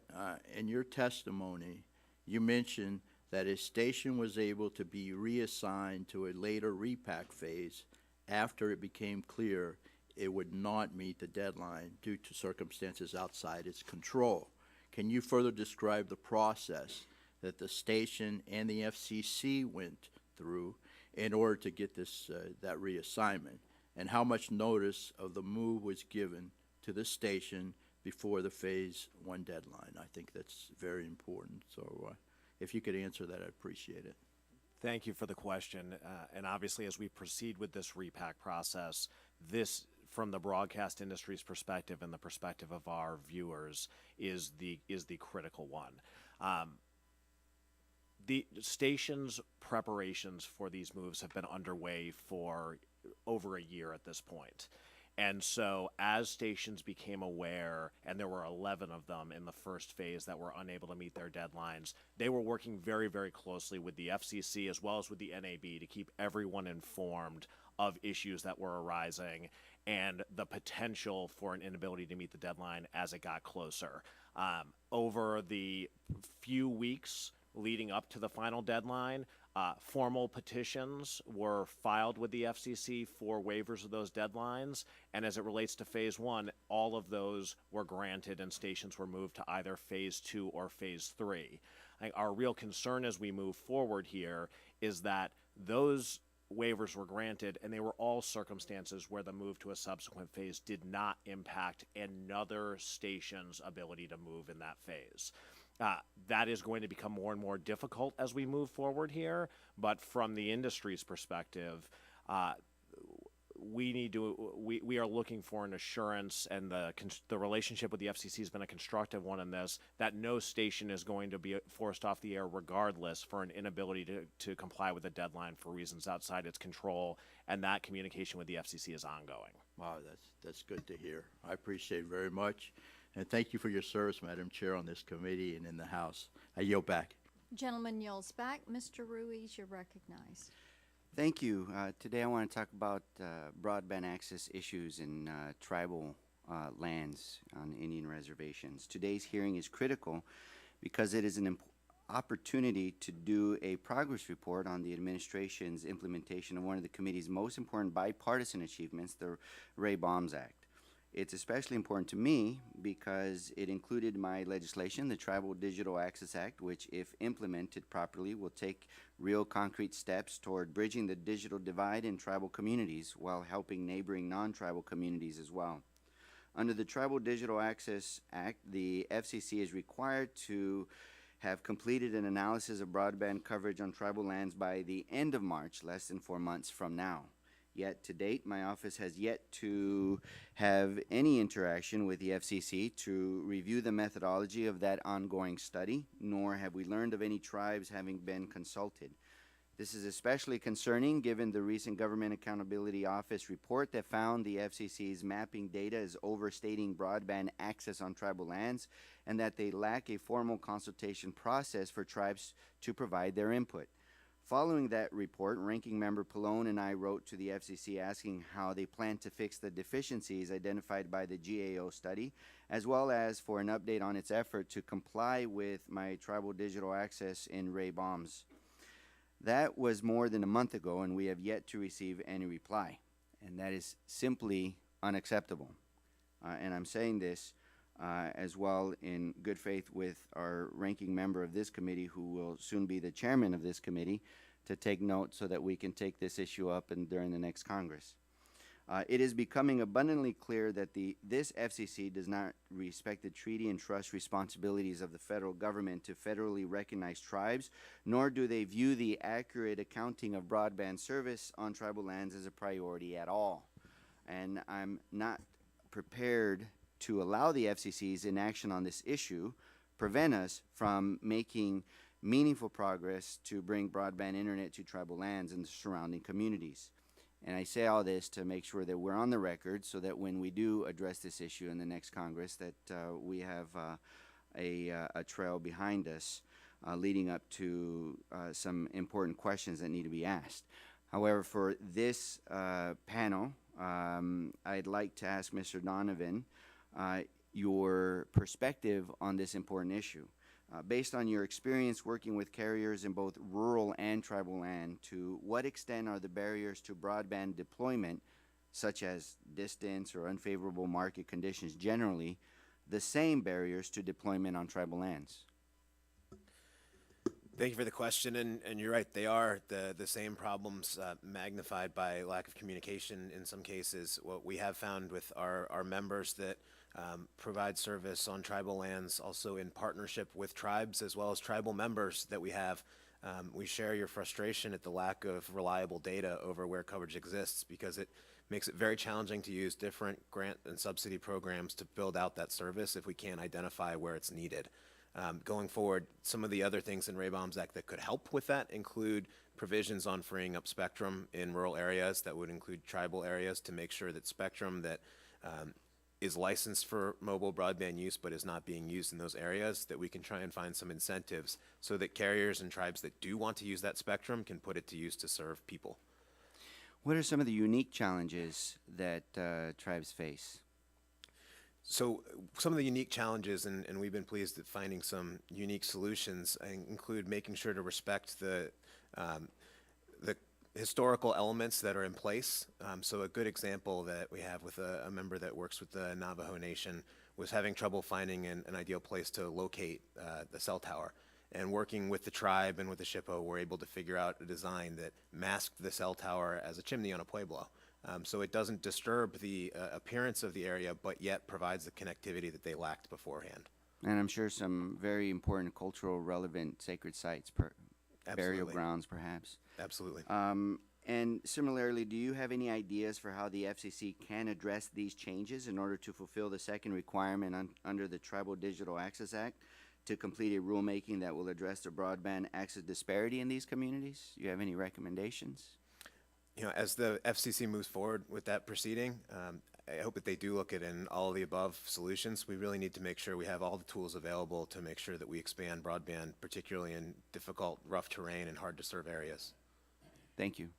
in your testimony, you mentioned that a station was able to be reassigned to a later repack phase after it became clear it would not meet the deadline due to circumstances outside its control. Can you further describe the process that the station and the FCC went through in order to get this that reassignment, and how much notice of the move was given to the station before the Phase 1 deadline? I think that's very important. So if you could answer that, I'd appreciate it. Thank you for the question. And obviously, as we proceed with this repack process, this, from the broadcast industry's perspective and the perspective of our viewers, is the critical one. The station's preparations for these moves have been underway for over a year at this point. And so as stations became aware, and there were 11 of them in the first phase that were unable to meet their deadlines, they were working very, very closely with the FCC as well as with the NAB to keep everyone informed of issues that were arising and the potential for an inability to meet the deadline as it got closer. Over the few weeks leading up to the final deadline, formal petitions were filed with the FCC for waivers of those deadlines, and as it relates to Phase 1, all of those were granted and stations were moved to either Phase 2 or Phase 3. I think our real concern as we move forward here is that those waivers were granted, and they were all circumstances where the move to a subsequent phase did not impact another station's ability to move in that phase. That is going to become more and more difficult as we move forward here, but from the industry's perspective, we are looking for an assurance, and the relationship with the FCC has been a constructive one in this, that no station is going to be forced off the air regardless for an inability to comply with a deadline for reasons outside its control, and that communication with the FCC is ongoing. Wow, that's good to hear. I appreciate it very much. And thank you for your service, Madam Chair, on this committee and in the House. I yield back. Gentleman yields back. Mr. Ruiz, you're recognized. Thank you. Today I want to talk about broadband access issues in tribal lands on Indian reservations. Today's hearing is critical because it is an opportunity to do a progress report on the administration's implementation of one of the committee's most important bipartisan achievements, the BAUM'S Act. It's especially important to me because it included my legislation, the Tribal Digital Access Act, which, if implemented properly, will take real concrete steps toward bridging the digital divide in tribal communities while helping neighboring non-tribal communities as well. Under the Tribal Digital Access Act, the FCC is required to have completed an analysis of broadband coverage on tribal lands by the end of March, less than 4 months from now. Yet, to date, my office has yet to have any interaction with the FCC to review the methodology of that ongoing study, nor have we learned of any tribes having been consulted. This is especially concerning given the recent Government Accountability Office report that found the FCC's mapping data is overstating broadband access on tribal lands and that they lack a formal consultation process for tribes to provide their input. Following that report, Ranking Member Pallone and I wrote to the FCC asking how they plan to fix the deficiencies identified by the GAO study, as well as for an update on its effort to comply with my tribal digital access in Ray Baum's. That was more than a month ago, and we have yet to receive any reply, and that is simply unacceptable. And I'm saying this as well in good faith with our ranking member of this committee, who will soon be the chairman of this committee, to take note so that we can take this issue up during the next Congress. It is becoming abundantly clear that this FCC does not respect the treaty and trust responsibilities of the federal government to federally recognize tribes, nor do they view the accurate accounting of broadband service on tribal lands as a priority at all. And I'm not prepared to allow the FCC's inaction on this issue prevent us from making meaningful progress to bring broadband internet to tribal lands and the surrounding communities. And I say all this to make sure that we're on the record so that when we do address this issue in the next Congress, that we have a trail behind us leading up to some important questions that need to be asked. However, for this panel, I'd like to ask Mr. Donovan your perspective on this important issue. Based on your experience working with carriers in both rural and tribal land, to what extent are the barriers to broadband deployment, such as distance or unfavorable market conditions generally, the same barriers to deployment on tribal lands? Thank you for the question, and you're right, they are the same problems magnified by lack of communication in some cases. What we have found with our members that provide service on tribal lands, also in partnership with tribes as well as tribal members that we have, we share your frustration at the lack of reliable data over where coverage exists, because it makes it very challenging to use different grant and subsidy programs to build out that service if we can't identify where it's needed. Going forward, some of the other things in BAUM'S Act that could help with that include provisions on freeing up spectrum in rural areas that would include tribal areas to make sure that spectrum that is licensed for mobile broadband use but is not being used in those areas, that we can try and find some incentives so that carriers and tribes that do want to use that spectrum can put it to use to serve people. What are some of the unique challenges that tribes face? So some of the unique challenges, and we've been pleased at finding some unique solutions, include making sure to respect the historical elements that are in place. So a good example that we have with a member that works with the Navajo Nation was having trouble finding an ideal place to locate the cell tower. And working with the tribe and with the SHPO, we're able to figure out a design that masked the cell tower as a chimney on a pueblo. So it doesn't disturb the appearance of the area, but yet provides the connectivity that they lacked beforehand. And I'm sure some very important cultural relevant sacred sites, burial grounds perhaps. Absolutely. And similarly, do you have any ideas for how the FCC can address these changes in order to fulfill the second requirement under the Tribal Digital Access Act to complete a rulemaking that will address the broadband access disparity in these communities? Do you have any recommendations? You know, as the FCC moves forward with that proceeding, I hope that they do look at in all of the above solutions. We really need to make sure we have all the tools available to make sure that we expand broadband, particularly in difficult, rough terrain and hard to serve areas. Thank you.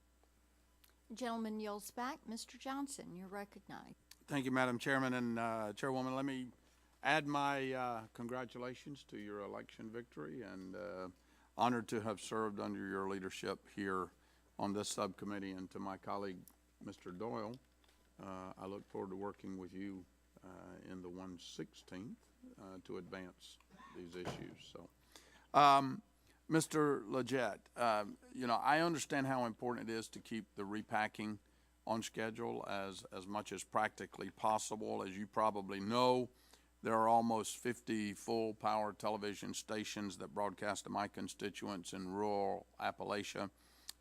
Gentleman yields back. Mr. Johnson, you're recognized. Thank you, Madam Chairman and Chairwoman. Let me add my congratulations to your election victory, and honored to have served under your leadership here on this subcommittee. And to my colleague, Mr. Doyle, I look forward to working with you in the 116th to advance these issues. So, Mr. Leggett, you know, I understand how important it is to keep the repacking on schedule as much as practically possible. As you probably know, there are almost 50 full-power television stations that broadcast to my constituents in rural Appalachia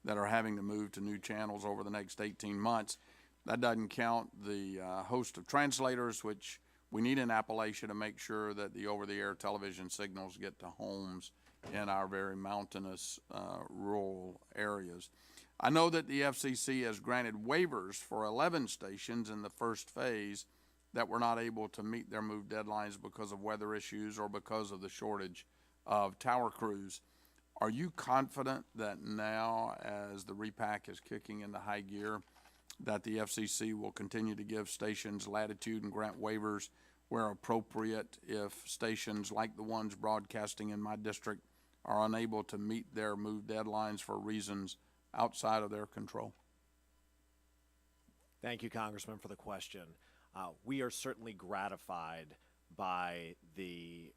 that are having to move to new channels over the next 18 months. That doesn't count the host of translators, which we need in Appalachia to make sure that the over-the-air television signals get to homes in our very mountainous rural areas. I know that the FCC has granted waivers for 11 stations in the first phase that were not able to meet their move deadlines because of weather issues or because of the shortage of tower crews. Are you confident that now, as the repack is kicking into high gear, that the FCC will continue to give stations latitude and grant waivers where appropriate if stations like the ones broadcasting in my district are unable to meet their move deadlines for reasons outside of their control? Thank you, Congressman, for the question. We are certainly gratified by the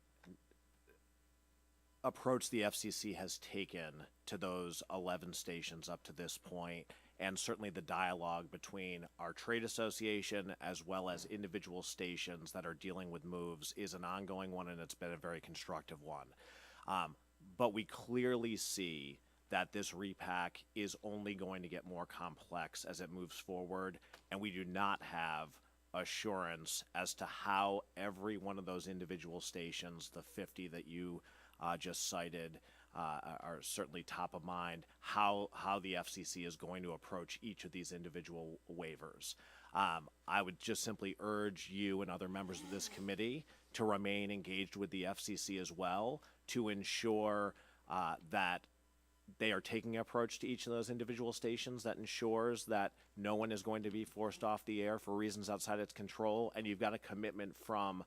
approach the FCC has taken to those 11 stations up to this point, and certainly the dialogue between our trade association as well as individual stations that are dealing with moves is an ongoing one, and it's been a very constructive one. But we clearly see that this repack is only going to get more complex as it moves forward, and we do not have assurance as to how every one of those individual stations, the 50 that you just cited, are certainly top of mind, how the FCC is going to approach each of these individual waivers. I would just simply urge you and other members of this committee to remain engaged with the FCC as well to ensure that they are taking an approach to each of those individual stations that ensures that no one is going to be forced off the air for reasons outside its control, and you've got a commitment from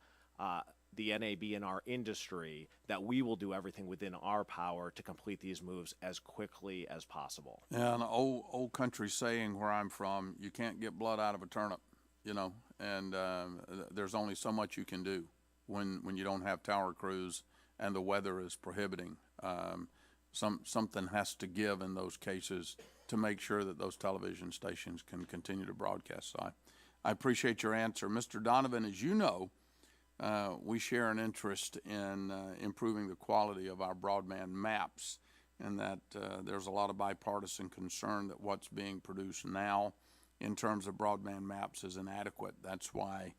the NAB and our industry that we will do everything within our power to complete these moves as quickly as possible. Yeah, an old country saying where I'm from, you can't get blood out of a turnip, you know, and there's only so much you can do when you don't have tower crews and the weather is prohibiting. Something has to give in those cases to make sure that those television stations can continue to broadcast. So I appreciate your answer. Mr. Donovan, as you know, we share an interest in improving the quality of our broadband maps, and that there's a lot of bipartisan concern that what's being produced now in terms of broadband maps is inadequate. That's why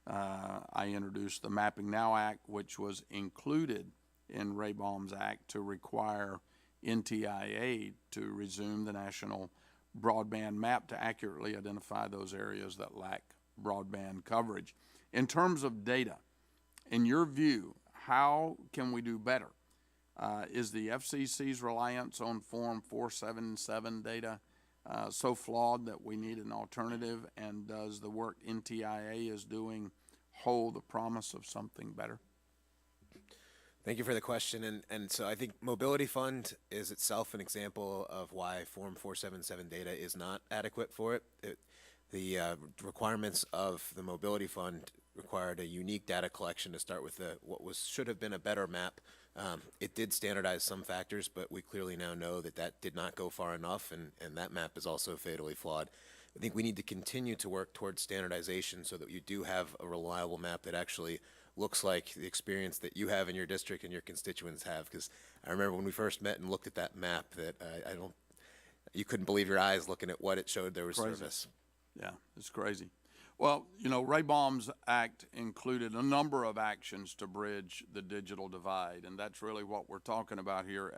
I introduced the Mapping Now Act, which was included in Rayburn House Act to require NTIA to resume the national broadband map to accurately identify those areas that lack broadband coverage. In terms of data, in your view, how can we do better? Is the FCC's reliance on Form 477 data so flawed that we need an alternative, and does the work NTIA is doing hold the promise of something better? Thank you for the question. And so I think Mobility Fund is itself an example of why Form 477 data is not adequate for it. The requirements of the Mobility Fund required a unique data collection to start with should have been a better map. It did standardize some factors, but we clearly now know that did not go far enough, and that map is also fatally flawed. I think we need to continue to work towards standardization so that you do have a reliable map that actually looks like the experience that you have in your district and your constituents have. Because I remember when we first met and looked at that map that you couldn't believe your eyes looking at what it showed there was service. Yeah, it's crazy. Well, you know, Rayburn Act included a number of actions to bridge the digital divide, and that's really what we're talking about here.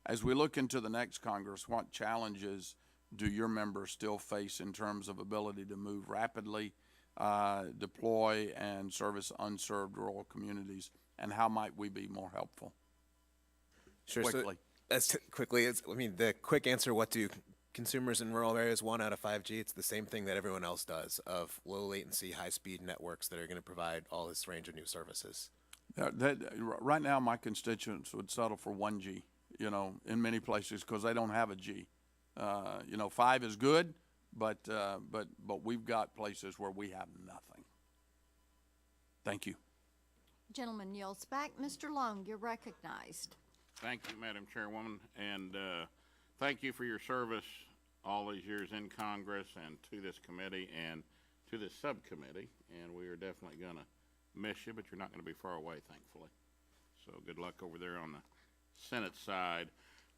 As we look into the next Congress, what challenges do your members still face in terms of ability to move rapidly, deploy and service unserved rural communities, and how might we be more helpful? Sure. Quickly. The quick answer, what do consumers in rural areas want out of 5G? It's the same thing that everyone else does, of low latency, high speed networks that are going to provide all this range of new services. Right now, my constituents would settle for 1G, you know, in many places because they don't have a G. 5 is good, but we've got places where we have nothing. Thank you. Gentleman yields back. Mr. Long, you're recognized. Thank you, Madam Chairwoman, and thank you for your service all these years in Congress and to this committee and to this subcommittee. And we are definitely going to miss you, but you're not going to be far away, thankfully. So good luck over there on the Senate side.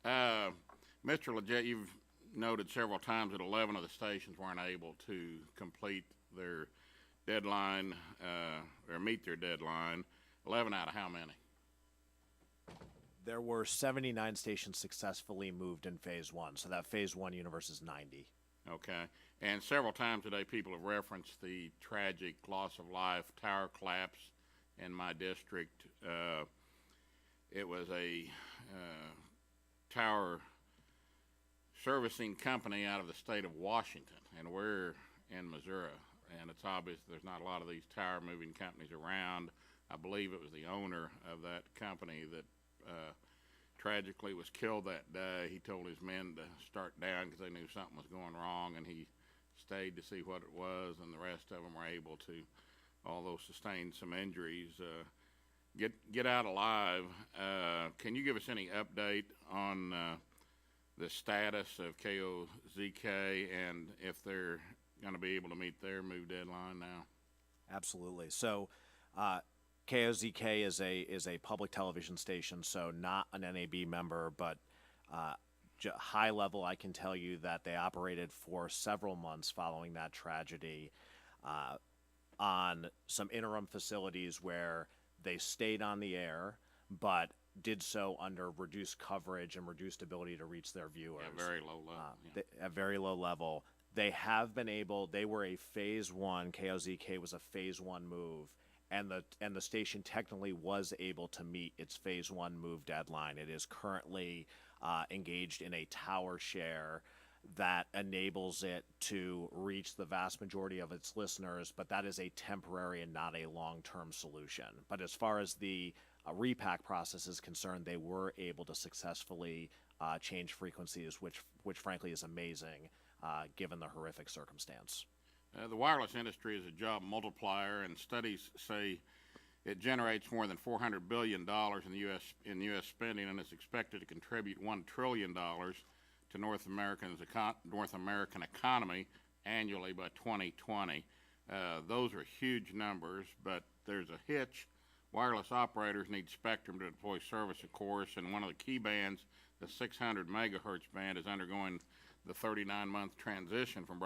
Mr. Leggett, you've noted several times that 11 of the stations weren't able to complete their deadline or meet their deadline. 11 out of how many? There were 79 stations successfully moved in phase one, so that phase one universe is 90. Okay. And several times today, people have referenced the tragic loss of life, tower collapse in my district. It was a tower servicing company out of the state of Washington, and we're in Missouri. And it's obvious there's not a lot of these tower moving companies around. I believe it was the owner of that company that tragically was killed that day. He told his men to start down because they knew something was going wrong, and he stayed to see what it was, and the rest of them were able to, although sustained some injuries, get out alive. Can you give us any update on the status of KOZK and if they're going to be able to meet their move deadline now? Absolutely. So KOZK is a public television station, so not an NAB member, but high level, I can tell you that they operated for several months following that tragedy on some interim facilities where they stayed on the air, but did so under reduced coverage and reduced ability to reach their viewers. At very low level. At very low level. They have been able, they were a phase one, KOZK was a phase one move, and the station technically was able to meet its phase one move deadline. It is currently engaged in a tower share that enables it to reach the vast majority of its listeners, but that is a temporary and not a long-term solution. But as far as the repack process is concerned, they were able to successfully change frequencies, which frankly is amazing given the horrific circumstance. The wireless industry is a job multiplier, and studies say it generates more than $400 billion in U.S. spending, and is expected to contribute $1 trillion to North American economy annually by 2020. Those are huge numbers, but there's a hitch. Wireless operators need spectrum to deploy service, of course, and one of the key bands, the 600 megahertz band, is undergoing the 39-month transition from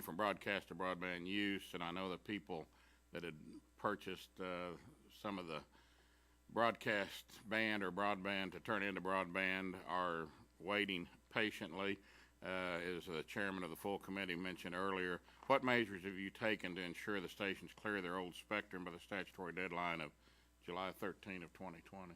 from broadcast to broadband use. And I know that people that had purchased some of the broadcast band or broadband to turn into broadband are waiting patiently. As the chairman of the full committee mentioned earlier, what measures have you taken to ensure the stations clear their old spectrum by the statutory deadline of July 13 of 2020?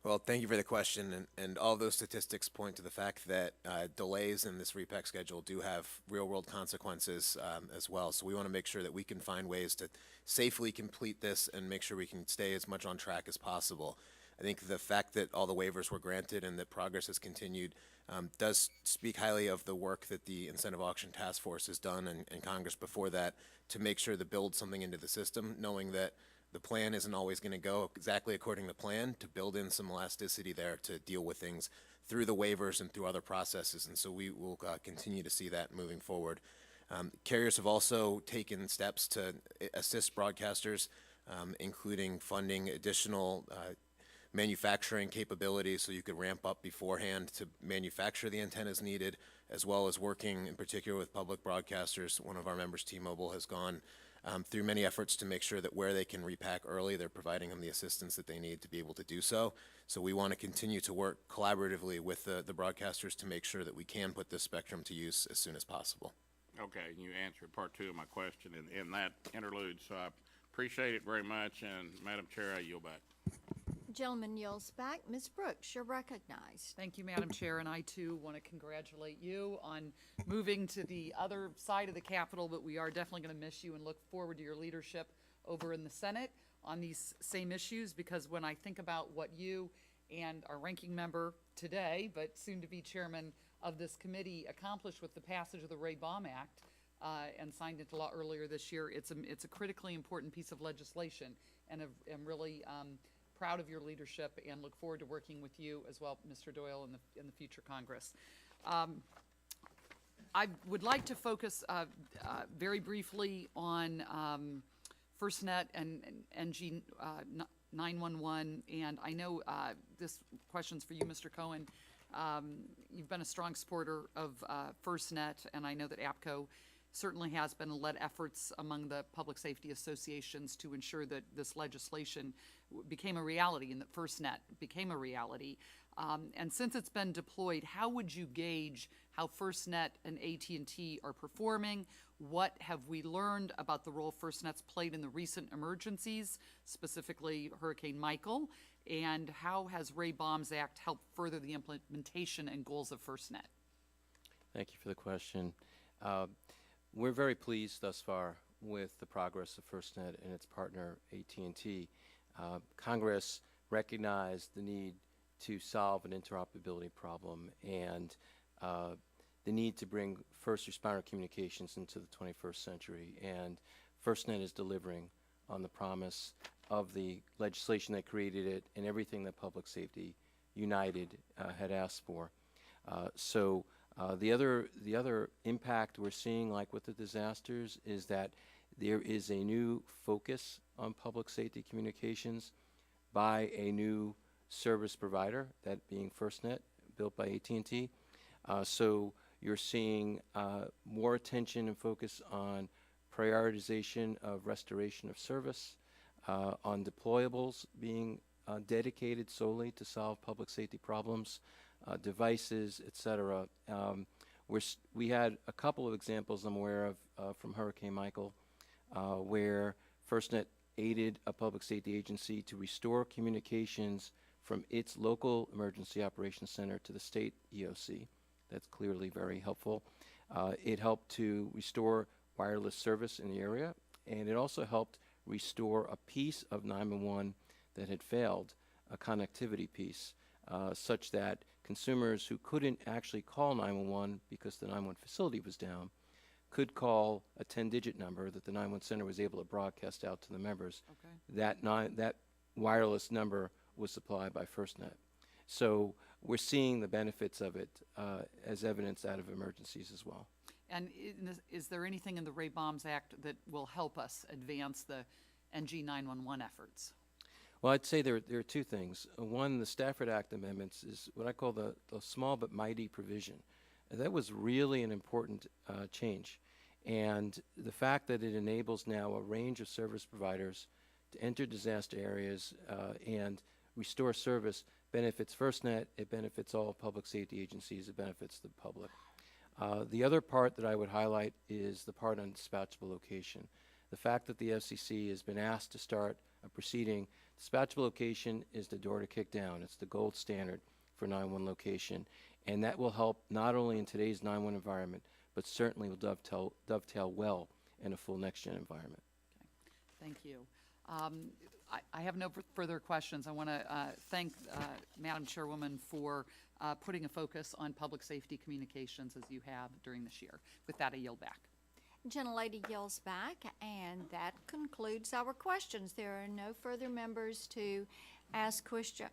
Well, thank you for the question, and all those statistics point to the fact that delays in this repack schedule do have real-world consequences as well. So we want to make sure that we can find ways to safely complete this and make sure we can stay as much on track as possible. I think the fact that all the waivers were granted and that progress has continued does speak highly of the work that the Incentive Auction Task Force has done and Congress before that to make sure to build something into the system, knowing that the plan isn't always going to go exactly according to plan, to build in some elasticity there to deal with things through the waivers and through other processes. And so we will continue to see that moving forward. Carriers have also taken steps to assist broadcasters, including funding additional manufacturing capabilities so you could ramp up beforehand to manufacture the antennas needed, as well as working in particular with public broadcasters. One of our members, T-Mobile, has gone through many efforts to make sure that where they can repack early, they're providing them the assistance that they need to be able to do so. So we want to continue to work collaboratively with the broadcasters to make sure that we can put this spectrum to use as soon as possible. Okay, you answered part two of my question in that interlude, so I appreciate it very much, and Madam Chair, I yield back. Gentleman yields back. Ms. Brooks, you're recognized. Thank you, Madam Chair, and I too want to congratulate you on moving to the other side of the Capitol, but we are definitely going to miss you and look forward to your leadership over in the Senate on these same issues, because when I think about what you and our ranking member today, but soon to be chairman of this committee, accomplished with the passage of the Rayburn Act and signed into law earlier this year, it's a critically important piece of legislation, and I'm really proud of your leadership and look forward to working with you as well, Mr. Doyle, in the future Congress. I would like to focus very briefly on Firstnet and Ng911, and I know this question's for you, Mr. Cohen. You've been a strong supporter of Firstnet, and I know that APCO certainly has been led efforts among the public safety associations to ensure that this legislation became a reality and that FirstNet became a reality. And since it's been deployed, how would you gauge how FirstNet and AT&T are performing? What have we learned about the role FirstNet's played in the recent emergencies, specifically Hurricane Michael? And how has BAUM'S Act helped further the implementation and goals of FirstNet? Thank you for the question. We're very pleased thus far with the progress of FirstNet and its partner AT&T. Congress recognized the need to solve an interoperability problem and the need to bring first responder communications into the 21st century. And FirstNet is delivering on the promise of the legislation that created it and everything that Public Safety United had asked for. The other impact we're seeing, like with the disasters, is that there is a new focus on public safety communications by a new service provider, that being FirstNet, built by AT&T. So you're seeing more attention and focus on prioritization of restoration of service, on deployables being dedicated solely to solve public safety problems, devices, et cetera. We had a couple of examples I'm aware of from Hurricane Michael, where FirstNet aided a public safety agency to restore communications from its local emergency operations center to the state EOC. That's clearly very helpful. It helped to restore wireless service in the area, and it also helped restore a piece of 911 that had failed, a connectivity piece, such that consumers who couldn't actually call 911 because the 911 facility was down could call a 10-digit number that the 911 center was able to broadcast out to the members. Okay. That wireless number was supplied by FirstNet. So we're seeing the benefits of it as evidence out of emergencies as well. And is there anything in the BAUM'S Act that will help us advance the Ng911 efforts? Well, I'd say there are two things. One, the Stafford Act amendments is what I call the small but mighty provision. That was really an important change. And the fact that it enables now a range of service providers to enter disaster areas and restore service benefits FirstNet, it benefits all public safety agencies, it benefits the public. The other part that I would highlight is the part on dispatchable location. The fact that the FCC has been asked to start a proceeding. Dispatchable location is the door to kick down. It's the gold standard for 911 location. And that will help not only in today's 911 environment, but certainly will dovetail well in a full next-gen environment. Okay. Thank you. I have no further questions. I want to thank Madam Chairwoman for putting a focus on public safety communications as you have during this year. With that, I yield back. Gentlelady yields back, and that concludes our questions. There are no further members to ask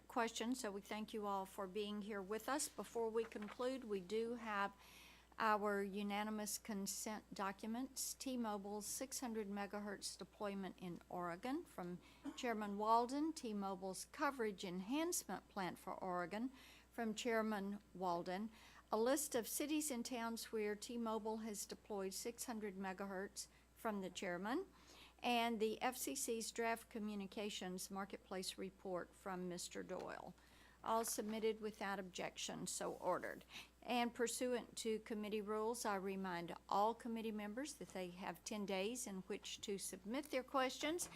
questions, so we thank you all for being here with us. Before we conclude, we do have our unanimous consent documents. T-Mobile's 600 megahertz deployment in Oregon from Chairman Walden. T-Mobile's coverage enhancement plan for Oregon from Chairman Walden. A list of cities and towns where T-Mobile has deployed 600 megahertz from the chairman, and the FCC's draft communications marketplace report from Mr. Doyle. All submitted without objection, so ordered. And pursuant to committee rules, I remind all committee members that they have 10 days in which to submit their questions,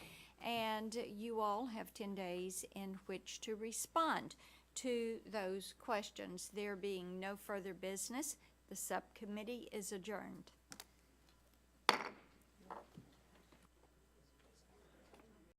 and you all have 10 days in which to respond to those questions. There being no further business, the subcommittee is adjourned.